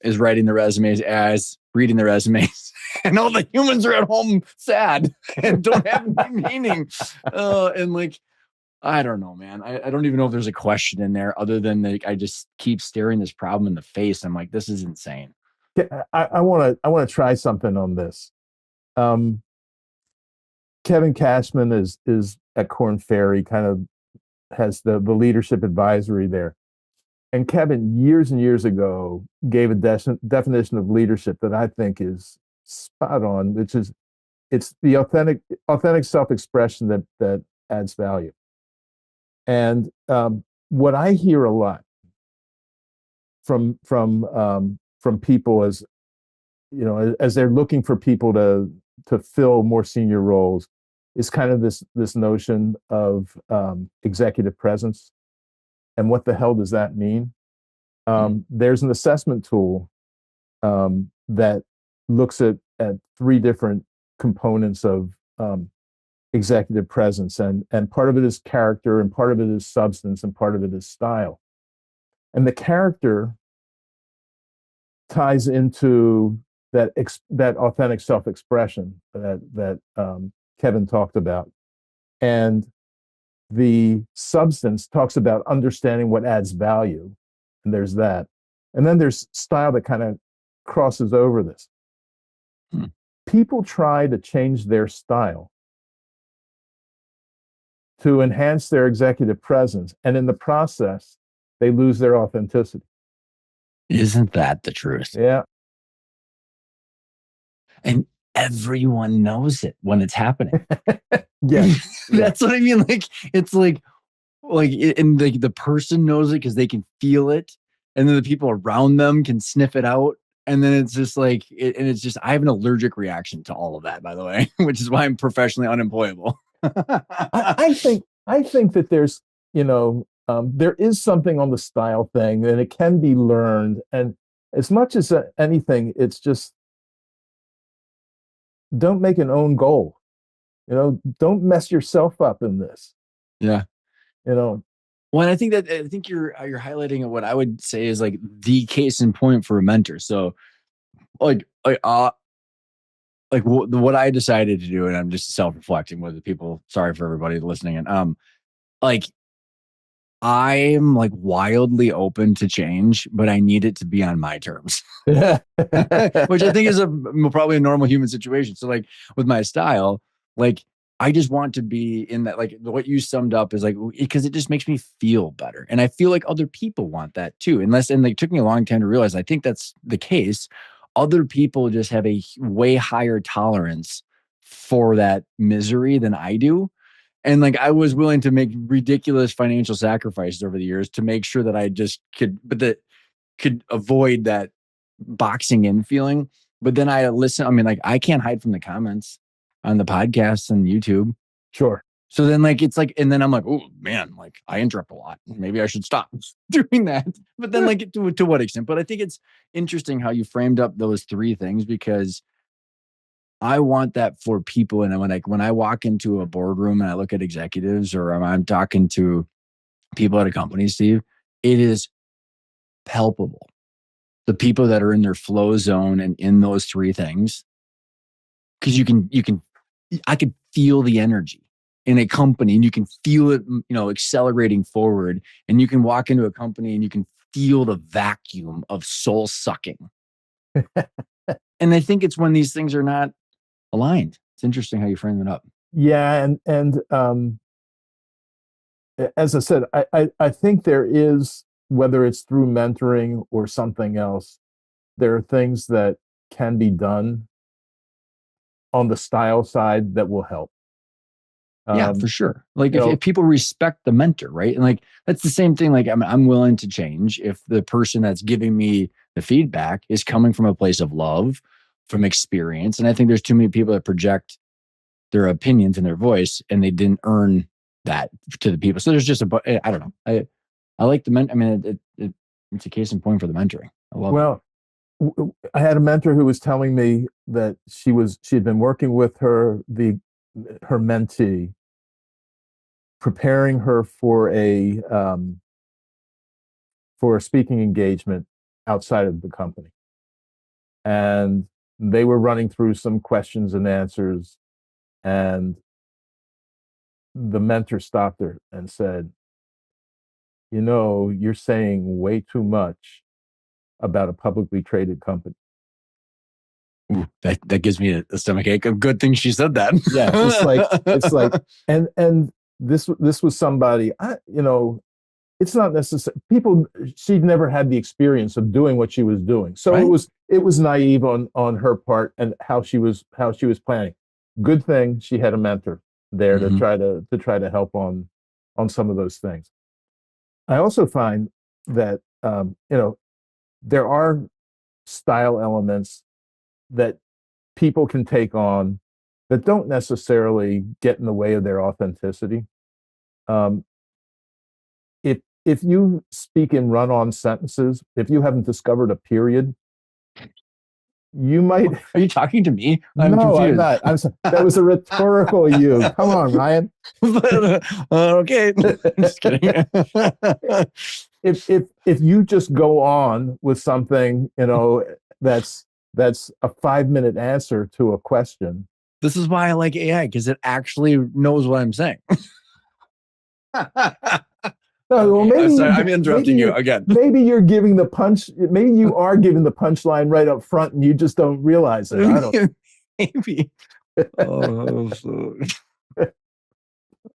is writing the resumes, as reading the resumes, and all the humans are at home sad and don't have any meaning. And like, I don't know, man. I don't even know if there's a question in there other than like I just keep staring this problem in the face. I'm like, this is insane. I want to try something on this. Um, Kevin Cashman is at Corn Ferry, kind of has the leadership advisory there. And Kevin, years and years ago, gave a definition of leadership that I think is spot on, which is it's the authentic self-expression that adds value. And what I hear a lot from people as as they're looking for people to fill more senior roles is kind of this notion of executive presence. And what the hell does that mean? There's an assessment tool that looks at three different components of executive presence, and part of it is character, and part of it is substance, and part of it is style. And the character ties into that authentic self-expression that Kevin talked about, and the substance talks about understanding what adds value, and there's that, and then there's style that kind of crosses over this. Hmm. People try to change their style to enhance their executive presence, and in the process, they lose their authenticity. Isn't that the truth? Yeah, And everyone knows it when it's happening. yeah, yeah. That's what I mean. Like, it's like, and the person knows it because they can feel it, and then the people around them can sniff it out. And then it's just like, and it's just, I have an allergic reaction to all of that, by the way, which is why I'm professionally unemployable. I think that there is something on the style thing, and it can be learned. And as much as anything, it's just don't make an own goal. Don't mess yourself up in this. Yeah. You know, Well, I think you're highlighting what I would say is like the case in point for a mentor. So like like uh like what I decided to do, and I'm just self-reflecting with the people. Sorry for everybody listening. And like I'm like wildly open to change, but I need it to be on my terms, yeah, which I think is probably a normal human situation. So like with my style, like I just want to be in that, like what you summed up is like, because it just makes me feel better. And I feel like other people want that too. And like it took me a long time to realize I think that's the case. Other people just have a way higher tolerance for that misery than I do. And like I was willing to make ridiculous financial sacrifices over the years to make sure that I just could, but that could avoid that boxing in feeling. But then I listen, I mean, like I can't hide from the comments on the podcasts and YouTube. sure. So then like it's like, and then I'm like, oh man, like I interrupt a lot. Maybe I should stop doing that. But then like to what extent? But I think it's interesting how you framed up those three things, because I want that for people. And when I walk into a boardroom and I look at executives, or I'm talking to people at a company, Steve, it is palpable. The people that are in their flow zone and in those three things, because I could feel the energy in a company, and you can feel it, accelerating forward. And you can walk into a company and you can feel the vacuum of soul sucking. And I think it's when these things are not aligned. It's interesting how you frame it up. Yeah, and as I said, I think there is, whether it's through mentoring or something else, there are things that can be done on the style side that will help. Yeah, for sure. Like You if know, people respect the mentor, right? And like that's the same thing. Like I'm willing to change if the person that's giving me the feedback is coming from a place of love, from experience. And I think there's too many people that project their opinions and their voice, and they didn't earn that to the people. So there's just I don't know. I like the men. I mean, it's a case in point for the mentoring. I love it. well, I had a mentor who was telling me that she had been working with her mentee, preparing her for a speaking engagement outside of the company, and they were running through some questions and answers, and the mentor stopped her and said, "You know, you're saying way too much about a publicly traded company." Ooh, that gives me a stomach ache. A good thing she said that. Yeah, it's like, and this was somebody, it's not necessary. People, she'd never had the experience of doing what she was doing, so Right? it was naive on her part and how she was planning. Good thing she had a mentor there to Mm-hmm. try to help on some of those things. I also find that there are style elements that people can take on that don't necessarily get in the way of their authenticity. Um, if you speak in run-on sentences, if you haven't discovered a period, you might. Are you talking to me? I'm No, I'm confused. not. That was a rhetorical you. Come on, Ryan. Okay, just kidding. If you just go on with something, that's a 5-minute answer to a question. This is why I like AI because it actually knows what I'm saying. No, well, Okay, I'm sorry. I'm interrupting you again. maybe you're giving the punch. Maybe you are giving the punchline right up front, and you just don't realize it. I don't. Maybe. Oh, so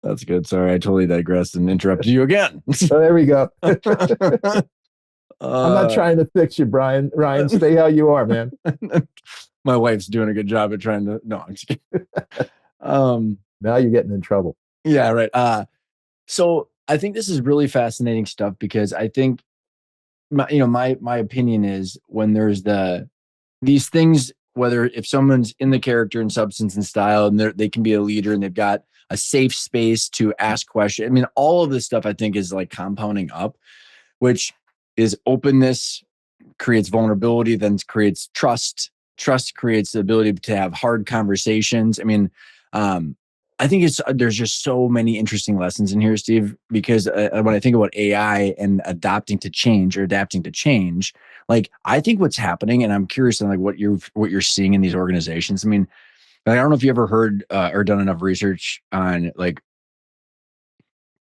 that's good. Sorry, I totally digressed and interrupted you again. So there we go. I'm not uh, trying to fix you, Brian. Ryan, stay how you are, man. my wife's doing a good job at trying to. No, I'm just kidding. Um, Now you're getting in trouble. yeah, right. So I think this is really fascinating stuff because I think my opinion is when there's these things, whether if someone's in the character and substance and style, and they can be a leader and they've got a safe space to ask questions. I mean, all of this stuff I think is like compounding up, which is openness creates vulnerability, then creates trust. Trust creates the ability to have hard conversations. I mean, um, I think there's just so many interesting lessons in here, Steve. Because when I think about AI and adapting to change or adapting to change, like I think what's happening, and I'm curious on like what you're seeing in these organizations. I mean, like, I don't know if you ever heard or done enough research on like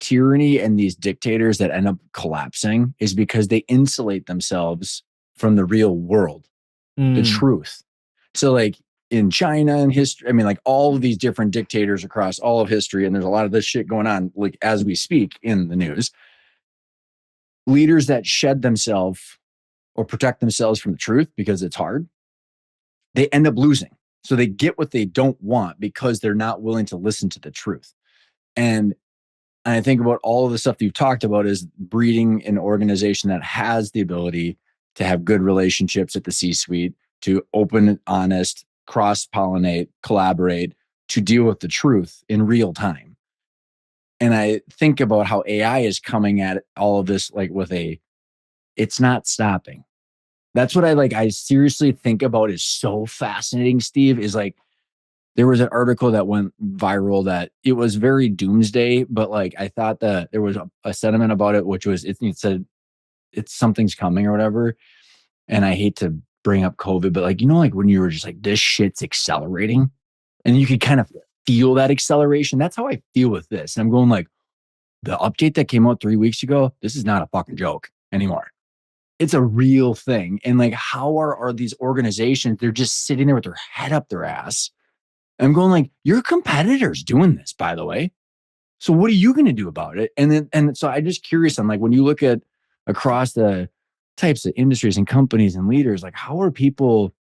tyranny and these dictators that end up collapsing is because they insulate themselves from the real world, the Mm. truth. So, like in China and history, I mean, like all of these different dictators across all of history, and there's a lot of this shit going on, like as we speak in the news. Leaders that shed themselves or protect themselves from the truth because it's hard, they end up losing. So they get what they don't want because they're not willing to listen to the truth. And I think about all of the stuff that you've talked about is breeding an organization that has the ability to have good relationships at the C-suite, to open, honest, cross-pollinate, collaborate, to deal with the truth in real time. And I think about how AI is coming at all of this like it's not stopping. That's what I seriously think about is so fascinating, Steve, is like there was an article that went viral that it was very doomsday, but like I thought that there was a sentiment about it, which was it said it's something's coming or whatever. And I hate to bring up COVID, but like, like when you were just like, this shit's accelerating and you could kind of feel that acceleration. That's how I feel with this. And I'm going like, the update that came out 3 weeks ago, this is not a fucking joke anymore. It's a real thing. And like, how are these organizations? They're just sitting there with their head up their ass. I'm going like, your competitor's doing this, by the way. So what are you going to do about it? And so I'm just curious. I'm like, when you look at across the types of industries and companies and leaders, like how are people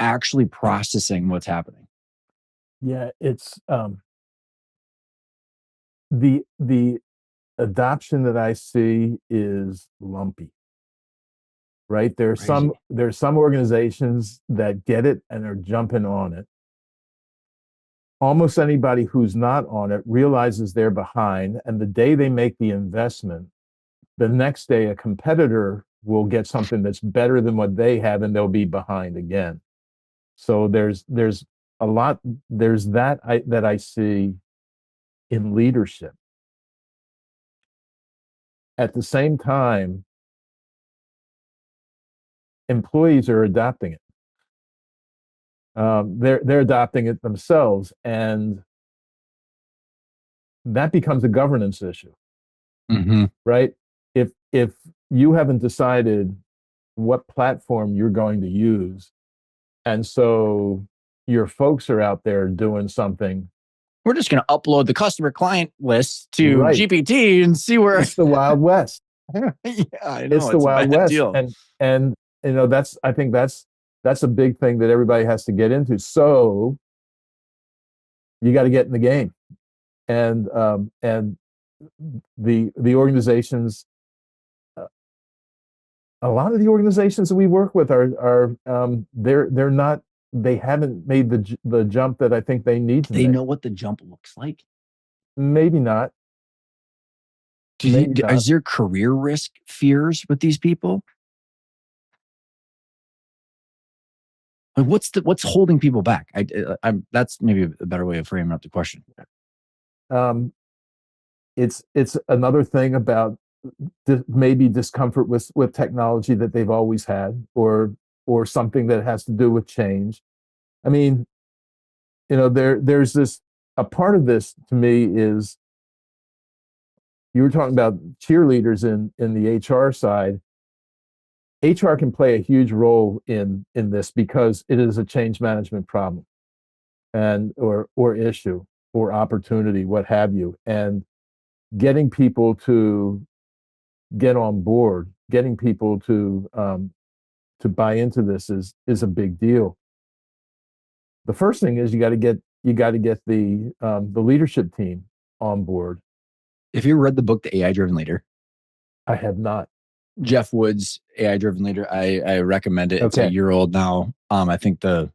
actually processing what's happening? Yeah, the adoption that I see is lumpy, right? Crazy. There's some organizations that get it and are jumping on it. Almost anybody who's not on it realizes they're behind, and the day they make the investment, the next day a competitor will get something that's better than what they have, and they'll be behind again. So there's a lot there's that I see in leadership. At the same time, employees are adopting it. They're adopting it themselves, and that becomes a governance issue, Mm-hmm. right? If you haven't decided what platform you're going to use, and so your folks are out there doing something, We're just going to upload the customer client list to right? GPT and see where. It's the Wild West. Yeah, I It's know the it's a Wild bad West, deal. and that's I think that's a big thing that everybody has to get into. So you got to get in the game, and the organizations, uh, a lot of the organizations that we work with are they're not, they haven't made the jump that I think they need to They make. know what the jump looks like. Maybe not, maybe not. Is there career risk fears with these people? Like what's holding people back? I'm that's maybe a better way of framing up the question. Um, it's another thing about maybe discomfort with technology that they've always had, or something that has to do with change. I mean, there's this, a part of this to me is, you were talking about cheerleaders in the HR side. HR can play a huge role in this because it is a change management problem, and or issue or opportunity, what have you, and getting people to get on board, getting people to buy into this is a big deal. The first thing is you got to get the leadership team on board. If you read the book The AI Driven Leader, I have not. Jeff Wood's AI Driven Leader, I recommend it. It's a Okay. year old now. I think the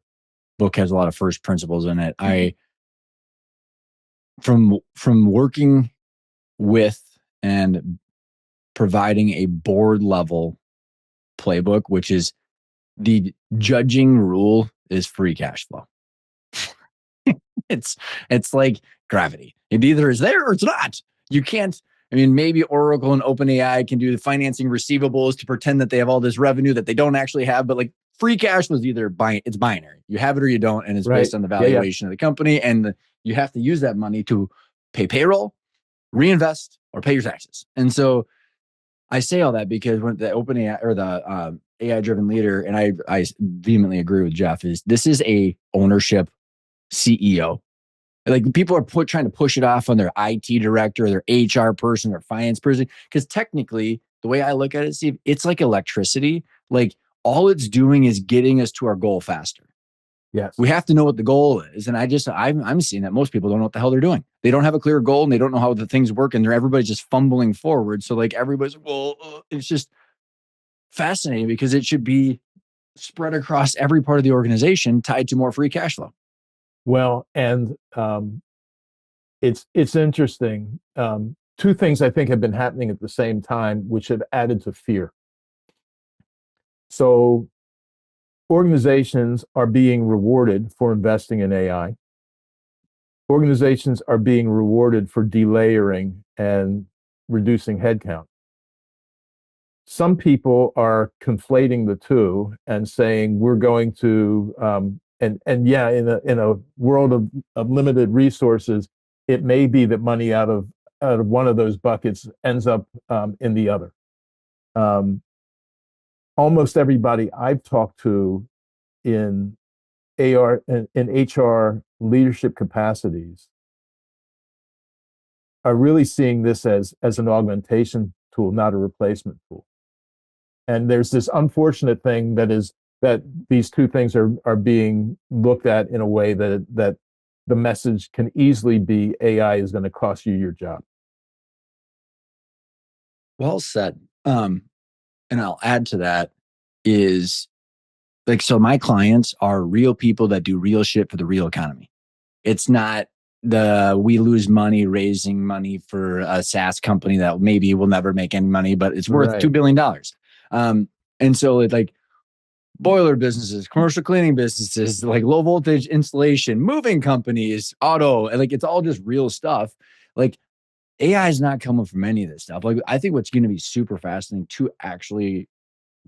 book has a lot of first principles in it. I from working with and providing a board level playbook, which is the judging rule is free cash flow. it's it's like gravity. It either is there or it's not. You can't. I mean, maybe Oracle and OpenAI can do the financing receivables to pretend that they have all this revenue that they don't actually have, but like free cash was either it's binary. You have it or you don't, and it's Right. based on the Yeah, yeah. valuation of the company, and you have to use that money to pay payroll, reinvest, or pay your taxes. And so I say all that because when the OpenAI or the AI driven leader, and I vehemently agree with Jeff, is this is a ownership CEO. Like people are trying to push it off on their IT director, their HR person, their finance person. Because technically, the way I look at it, Steve, it's like electricity. Like all it's doing is getting us to our goal faster. Yes. We have to know what the goal is. And I'm seeing that most people don't know what the hell they're doing. They don't have a clear goal and they don't know how the things work. And everybody's just fumbling forward. So like everybody's, it's just fascinating because it should be spread across every part of the organization tied to more free cash flow. Well, and it's interesting. Two things I think have been happening at the same time, which have added to fear. So organizations are being rewarded for investing in AI. Organizations are being rewarded for delayering and reducing headcount. Some people are conflating the two and saying we're going to, and yeah, in a world of limited resources, it may be that money out of one of those buckets ends up in the other. Um, Almost everybody I've talked to in AR and in HR leadership capacities are really seeing this as an augmentation tool, not a replacement tool. And there's this unfortunate thing that these two things are being looked at in a way that the message can easily be AI is going to cost you your job. Well said. And I'll add to that is like, so my clients are real people that do real shit for the real economy. It's not we lose money raising money for a SaaS company that maybe will never make any money, but it's worth Right. $2 billion. And so it's like boiler businesses, commercial cleaning businesses, like low voltage installation, moving companies, auto, and like it's all just real stuff. Like AI is not coming from any of this stuff. Like I think what's going to be super fascinating to actually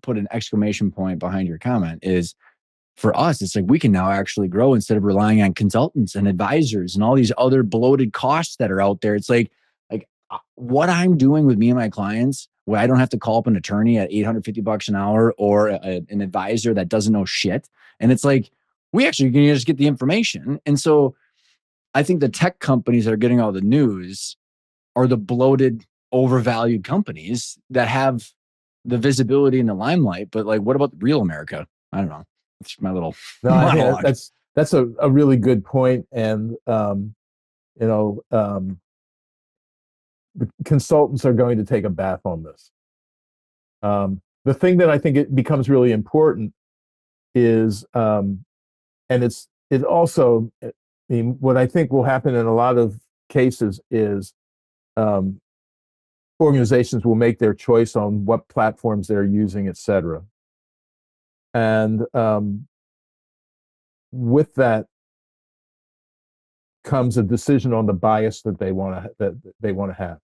put an exclamation point behind your comment is for us, it's like we can now actually grow instead of relying on consultants and advisors and all these other bloated costs that are out there. It's like what I'm doing with me and my clients, where I don't have to call up an attorney at $850 an hour or an advisor that doesn't know shit. And it's like, we actually can just get the information. And so I think the tech companies that are getting all the news are the bloated, overvalued companies that have the visibility and the limelight. But like, what about real America? I don't know. It's my little No, I think monologue. that's a really good point. And you know, the consultants are going to take a bath on this. The thing that I think it becomes really important is, and it also, I mean, what I think will happen in a lot of cases is um, organizations will make their choice on what platforms they're using, et cetera. And with that comes a decision on the bias that they want to have.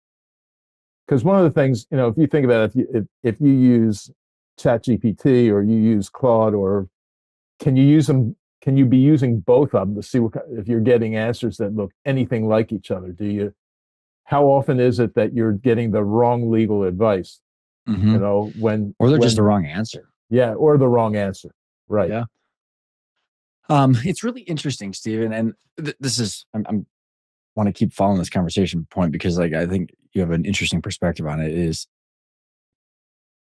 Because one of the things, if you think about it, if you use ChatGPT or you use Claude, or can you use them? Can you be using both of them to see if you're getting answers that look anything like each other? Do you? How often is it that you're getting the wrong legal advice? Mm-hmm. Or they're just the wrong answer. Yeah, or the wrong answer. Right. Yeah. It's really interesting, Stephen, and this is I'm want to keep following this conversation point because like I think you have an interesting perspective on it. Is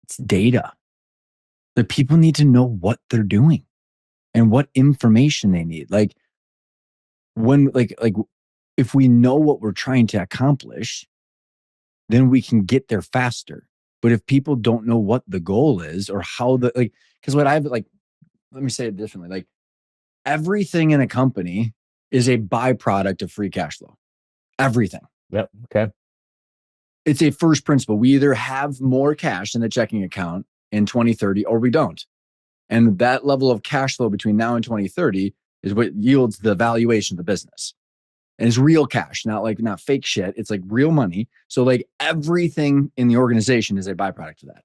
it's data. The people need to know what they're doing and what information they need. Like when like if we know what we're trying to accomplish, then we can get there faster. But if people don't know what the goal is or how because what I've like, let me say it differently. Like everything in a company is a byproduct of free cash flow. Everything. Yep. Okay. It's a first principle. We either have more cash in the checking account in 2030 or we don't. And that level of cash flow between now and 2030 is what yields the valuation of the business. And it's real cash, not fake shit. It's like real money. So like everything in the organization is a byproduct of that.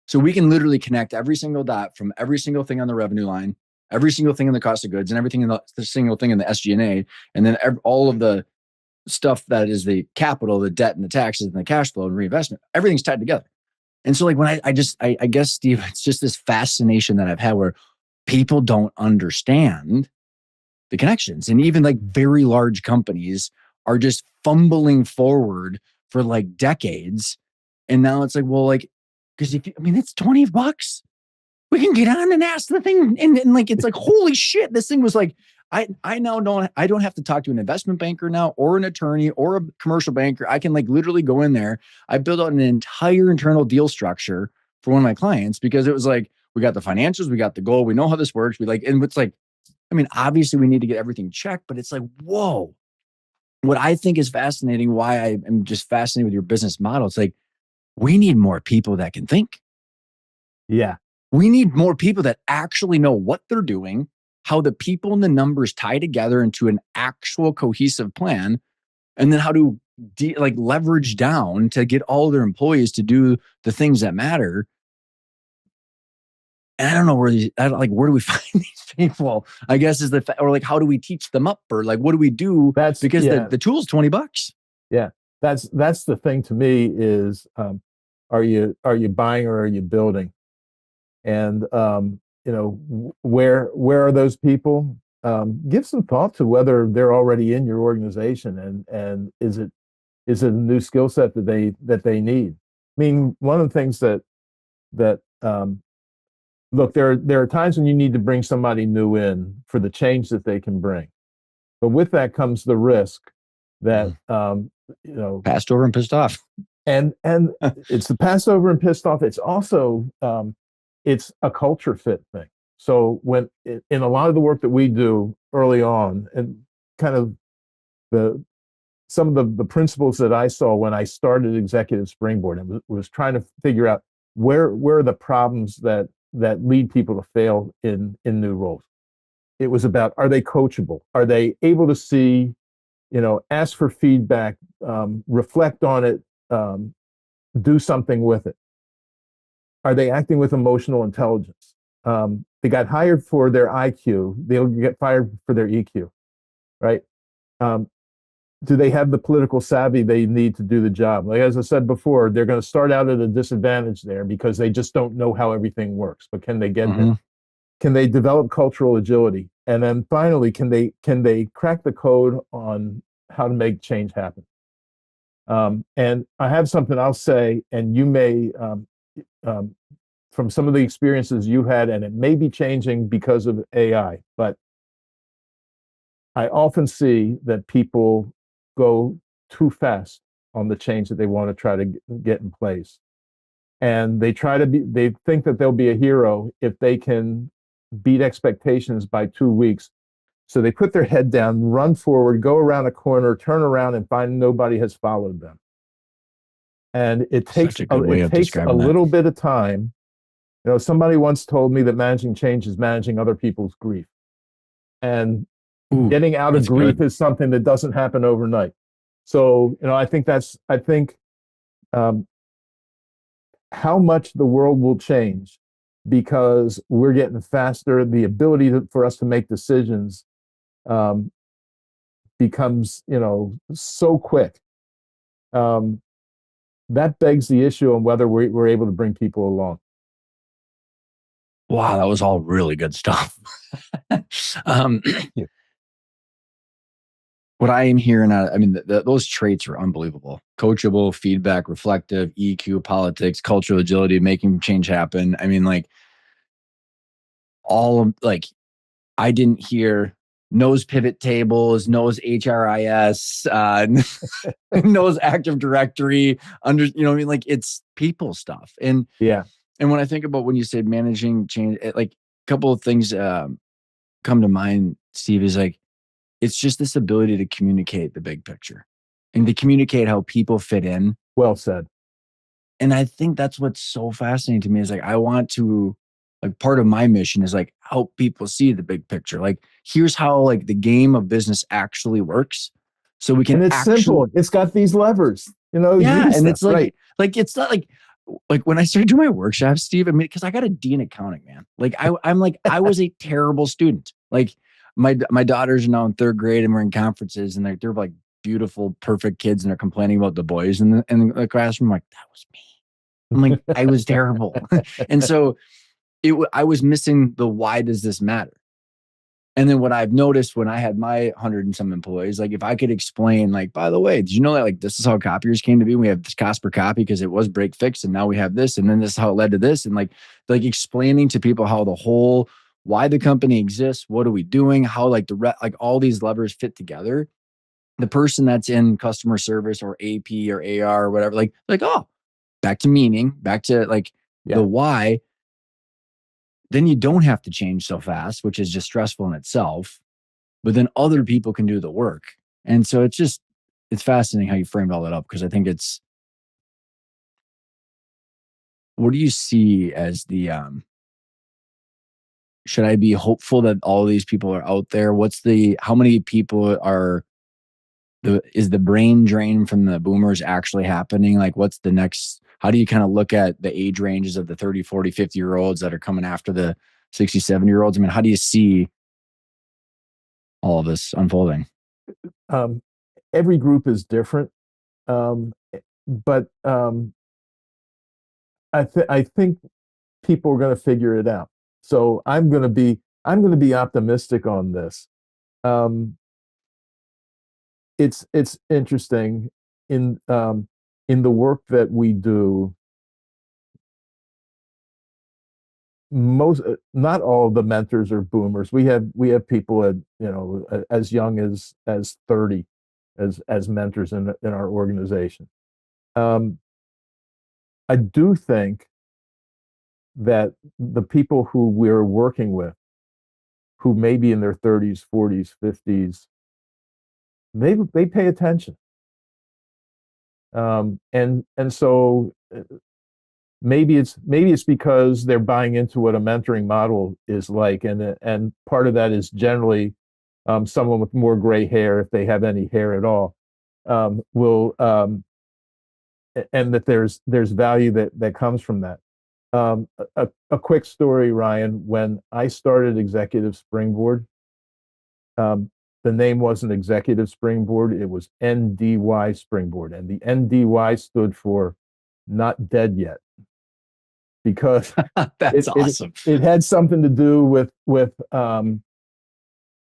So we can literally connect every single dot from every single thing on the revenue line, every single thing in the cost of goods, and everything in the single thing in the SG&A, and then all of the stuff that is the capital, the debt, and the taxes, and the cash flow and reinvestment. Everything's tied together. And so, like when I guess, Steve, it's just this fascination that I've had where people don't understand the connections, and even like very large companies are just fumbling forward for like decades. And now it's like, well, like, because it's $20. We can get on and ask the thing. And like, it's like, holy shit, this thing was like, I now don't have to talk to an investment banker now or an attorney or a commercial banker. I can like literally go in there. I built out an entire internal deal structure for one of my clients because it was like, we got the financials, we got the goal, we know how this works. And it's like, obviously we need to get everything checked, but it's like, whoa, what I think is fascinating, why I am just fascinated with your business model. It's like, we need more people that can think. Yeah. We need more people that actually know what they're doing, how the people and the numbers tie together into an actual cohesive plan, and then how to leverage down to get all their employees to do the things that matter. And I don't know where where do we find these people? I guess or like, how do we teach them up, or like, what do we do? Because the tool's $20. Yeah. That's the thing to me is, are you buying or are you building? And where are those people? Give some thought to whether they're already in your organization, and is it a new skill set that they need? I mean, one of the things that look, there are times when you need to bring somebody new in for the change that they can bring, but with that comes the risk that Passed over and pissed off. And it's the Passover and pissed off. It's also it's a culture fit thing. So when in a lot of the work that we do early on, and kind of the some of the principles that I saw when I started Executive Springboard and was trying to figure out where are the problems that lead people to fail in new roles. It was about, are they coachable? Are they able to see, ask for feedback, reflect on it, um, do something with it? Are they acting with emotional intelligence? They got hired for their IQ, they'll get fired for their EQ, right? Um, do they have the political savvy they need to do the job? Like, as I said before, they're going to start out at a disadvantage there because they just don't know how everything works. But can they get there? Mm-hmm. Can they develop cultural agility? And then finally, can they crack the code on how to make change happen? And I have something I'll say, and you may, um, from some of the experiences you had, and it may be changing because of AI, but I often see that people go too fast on the change that they want to try to get in place. And they think that they'll be a hero if they can beat expectations by 2 weeks. So they put their head down, run forward, go around a corner, turn around, and find nobody has followed them. And it Such takes a good way it of takes a describing that. little bit of time. Somebody once told me that managing change is managing other people's grief. And Ooh, getting out of that's grief good. is something that doesn't happen overnight. So, I think um, how much the world will change because we're getting faster. The ability for us to make decisions um, becomes, so quick. Um, that begs the issue on whether we're able to bring people along. Wow, that was all really good stuff. um, what I am hearing, I mean, those traits are unbelievable. Coachable, feedback, reflective, EQ, politics, cultural agility, making change happen. I mean, like all of like I didn't hear knows pivot tables, knows HRIS, knows Active Directory. I mean, like it's people stuff. Yeah. And when I think about when you say managing change, like a couple of things come to mind, Steve, is like it's just this ability to communicate the big picture and to communicate how people fit in. Well said. And I think that's what's so fascinating to me is like I want to like part of my mission is like help people see the big picture. Like here's how like the game of business actually works. So we can And it's actually simple. It's got these levers. yeah. Use And them. it's Right. like it's not like when I started doing my workshop, Steve, I mean, because I got a D in accounting, man. Like I'm like, I was a terrible student. Like my daughters are now in third grade and we're in conferences and they're like beautiful, perfect kids and they're complaining about the boys in the classroom. I'm like, that was me. I'm like, I was terrible. And so I was missing the why does this matter? And then what I've noticed when I had my 100 and some employees, like if I could explain, like, by the way, did you know that like this is how copiers came to be? We have this cost per copy because it was break fix, and now we have this, and then this is how it led to this, and like explaining to people how the whole why the company exists, what are we doing, how like like all these levers fit together. The person that's in customer service or AP or AR or whatever, like oh, back to meaning, back to like the Yeah. why, then you don't have to change so fast, which is just stressful in itself. But then other people can do the work. And so it's fascinating how you framed all that up because I think it's what do you see as the should I be hopeful that all these people are out there? What's the how many people are is the brain drain from the boomers actually happening? Like what's the next how do you kind of look at the age ranges of the 30, 40, 50-year olds that are coming after the 67-year olds? I mean, how do you see all of this unfolding? Um, every group is different. Um, but I think people are going to figure it out. So I'm going to be optimistic on this. Um, it's interesting in the work that we do. Most, not all of the mentors are boomers. We have people at as young as 30 as mentors in our organization. I do think that the people who we're working with, who may be in their 30s, 40s, 50s, they pay attention. And so maybe it's because they're buying into what a mentoring model is like, and part of that is generally someone with more gray hair, if they have any hair at all, will and that there's value that comes from that. A quick story, Ryan. When I started Executive Springboard, um, the name wasn't Executive Springboard; it was NDY Springboard, and the NDY stood for not dead yet, because That's it it awesome. it had something to do with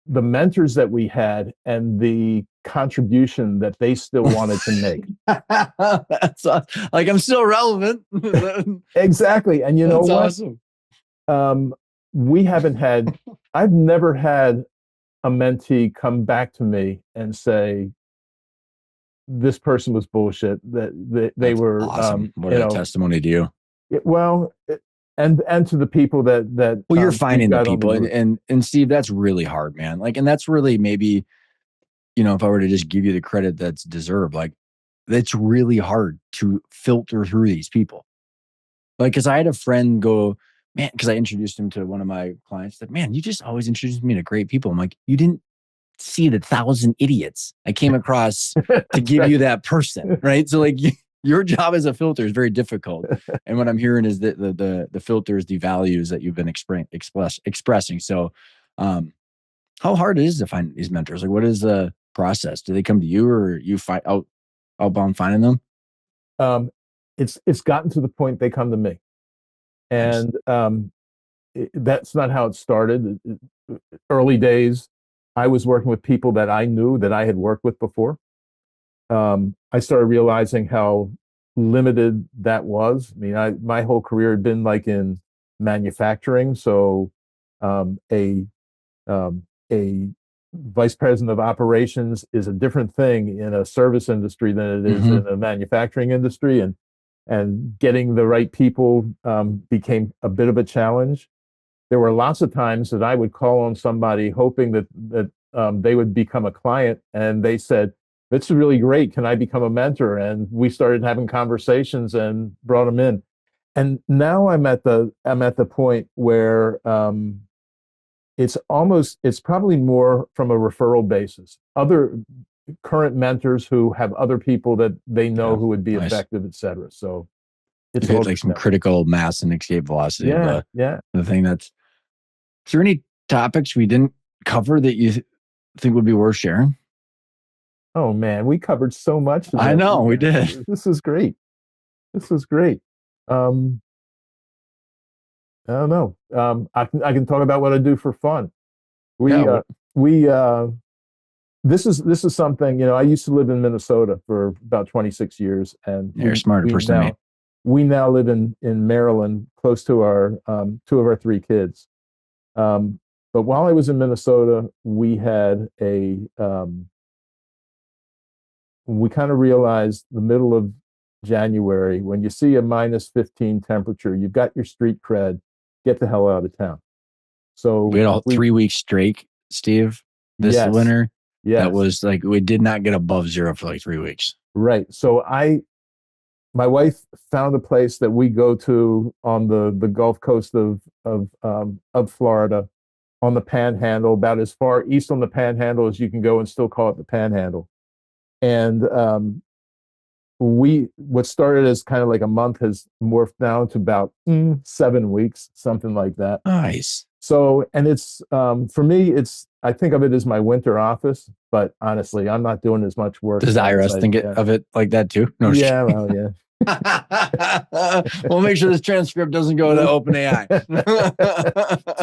the mentors that we had and the contribution that they still wanted to make. That's like I'm still relevant. Exactly. And you know That's what? awesome. Um, we haven't had, I've never had a mentee come back to me and say, this person was bullshit, that they That's were, awesome. What a testimony to you. well, and to the people that Well, you're we've finding the got on the people, and, group. and Steve, that's really hard, man. Like, and that's really maybe, if I were to just give you the credit that's deserved, like, that's really hard to filter through these people. Like, because I had a friend go, man, because I introduced him to one of my clients. That man, you just always introduced me to great people. I'm like, you didn't see the 1,000 idiots I came across to give Right. you that person, right? So, like, your job as a filter is very difficult. And what I'm hearing is that the filter is the values that you've been expressing. So, how hard it is to find these mentors? Like, what is the process? Do they come to you, or you find outbound finding them? um, it's gotten to the point they come to me, Nice. and that's not how it started. Early days, I was working with people that I knew, that I had worked with before. I started realizing how limited that was. I mean, my whole career had been like in manufacturing, so um, a a vice president of operations is a different thing in a service industry than it is Mm-hmm. in a manufacturing industry, and getting the right people became a bit of a challenge. There were lots of times that I would call on somebody hoping that they would become a client, and they said, "This is really great. Can I become a mentor?" And we started having conversations and brought them in. And now I'm at the point where it's probably more from a referral basis. Other current mentors who have other people that they know Yeah. who would be Nice. effective, et cetera. So it's You hit all like just some network. critical mass and escape velocity of Yeah, the yeah. the thing that's. Is there any topics we didn't cover that you think would be worth sharing? Oh man, we covered so much I today. know we did. This is great. This is great. Um, I don't know. I can talk about what I do for fun. Yeah. We uh, we this is something, I used to live in Minnesota for about 26 years, and You're a smarter we person than me. now live in Maryland, close to our two of our three kids. But while I was in Minnesota, we kind of realized the middle of January, when you see a minus 15 temperature, you've got your street cred, get the hell out of town. We So had a we 3 week streak, Steve, this yes, winter. That yes, was like we did not get above zero for like 3 weeks. right. So my wife found a place that we go to on the Gulf Coast of Florida, on the Panhandle, about as far east on the Panhandle as you can go and still call it the Panhandle. And what started as kind of like a month has morphed down to about 7 weeks, something like that. Nice. So, and it's for me, I think of it as my winter office, but honestly, I'm not doing as much work Does the there as IRS I, think yeah. of it like that too? No, just Yeah, well, yeah. we'll make sure this transcript doesn't go to OpenAI.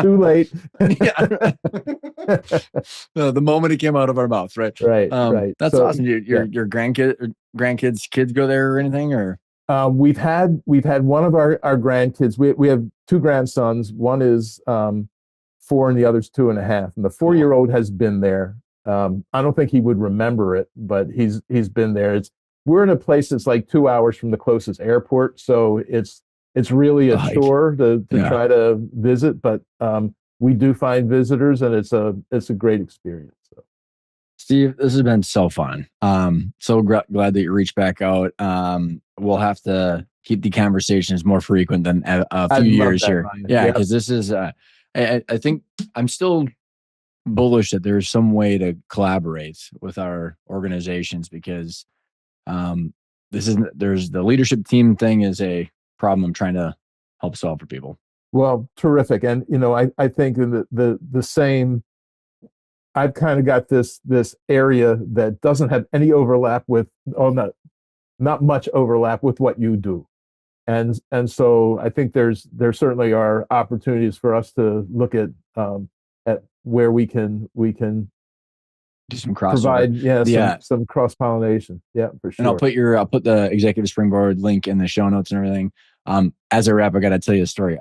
Too late. Yeah. No, the moment it came out of our mouth, right? Right, right. That's So, awesome. yeah. Your grandkids kids go there or anything, or We've had one of our grandkids. We have two grandsons. One is 4, and the other's 2.5. And the 4 year cool. old has been there. I don't think he would remember it, but he's been there. we're in a place that's like 2 hours from the closest airport, so it's really a Like, chore to yeah. try to visit, but we do find visitors, and it's a great experience. So. Steve, this has been so fun. So glad that you reached back out. We'll have to keep the conversations more frequent than a few I'd love years that, here. Ryan. Yeah, Yeah. because this is, I think I'm still bullish that there's some way to collaborate with our organizations because this isn't, there's the leadership team thing is a problem I'm trying to help solve for people. Well, terrific. And I think the same. I've kind of got this area that doesn't have any overlap with, oh, not much overlap with what you do. And so I think there certainly are opportunities for us to look at where we can Do some crossover. provide, yeah, some Yeah. some cross pollination. Yeah, for And sure. I'll put the Executive Springboard link in the show notes and everything. As a wrap, I got to tell you a story.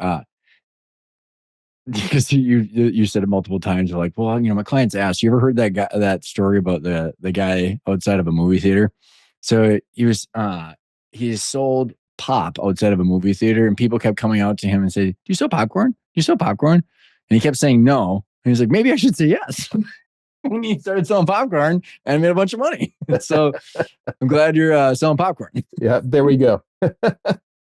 Because you said it multiple times. You're like, well, my clients asked. You ever heard that story about the guy outside of a movie theater? So he sold pop outside of a movie theater, and people kept coming out to him and say, "Do you sell popcorn? Do you sell popcorn?" And he kept saying no. And he's like, maybe I should say yes. And he started selling popcorn and made a bunch of money. So I'm glad you're selling popcorn. Yeah, there we go.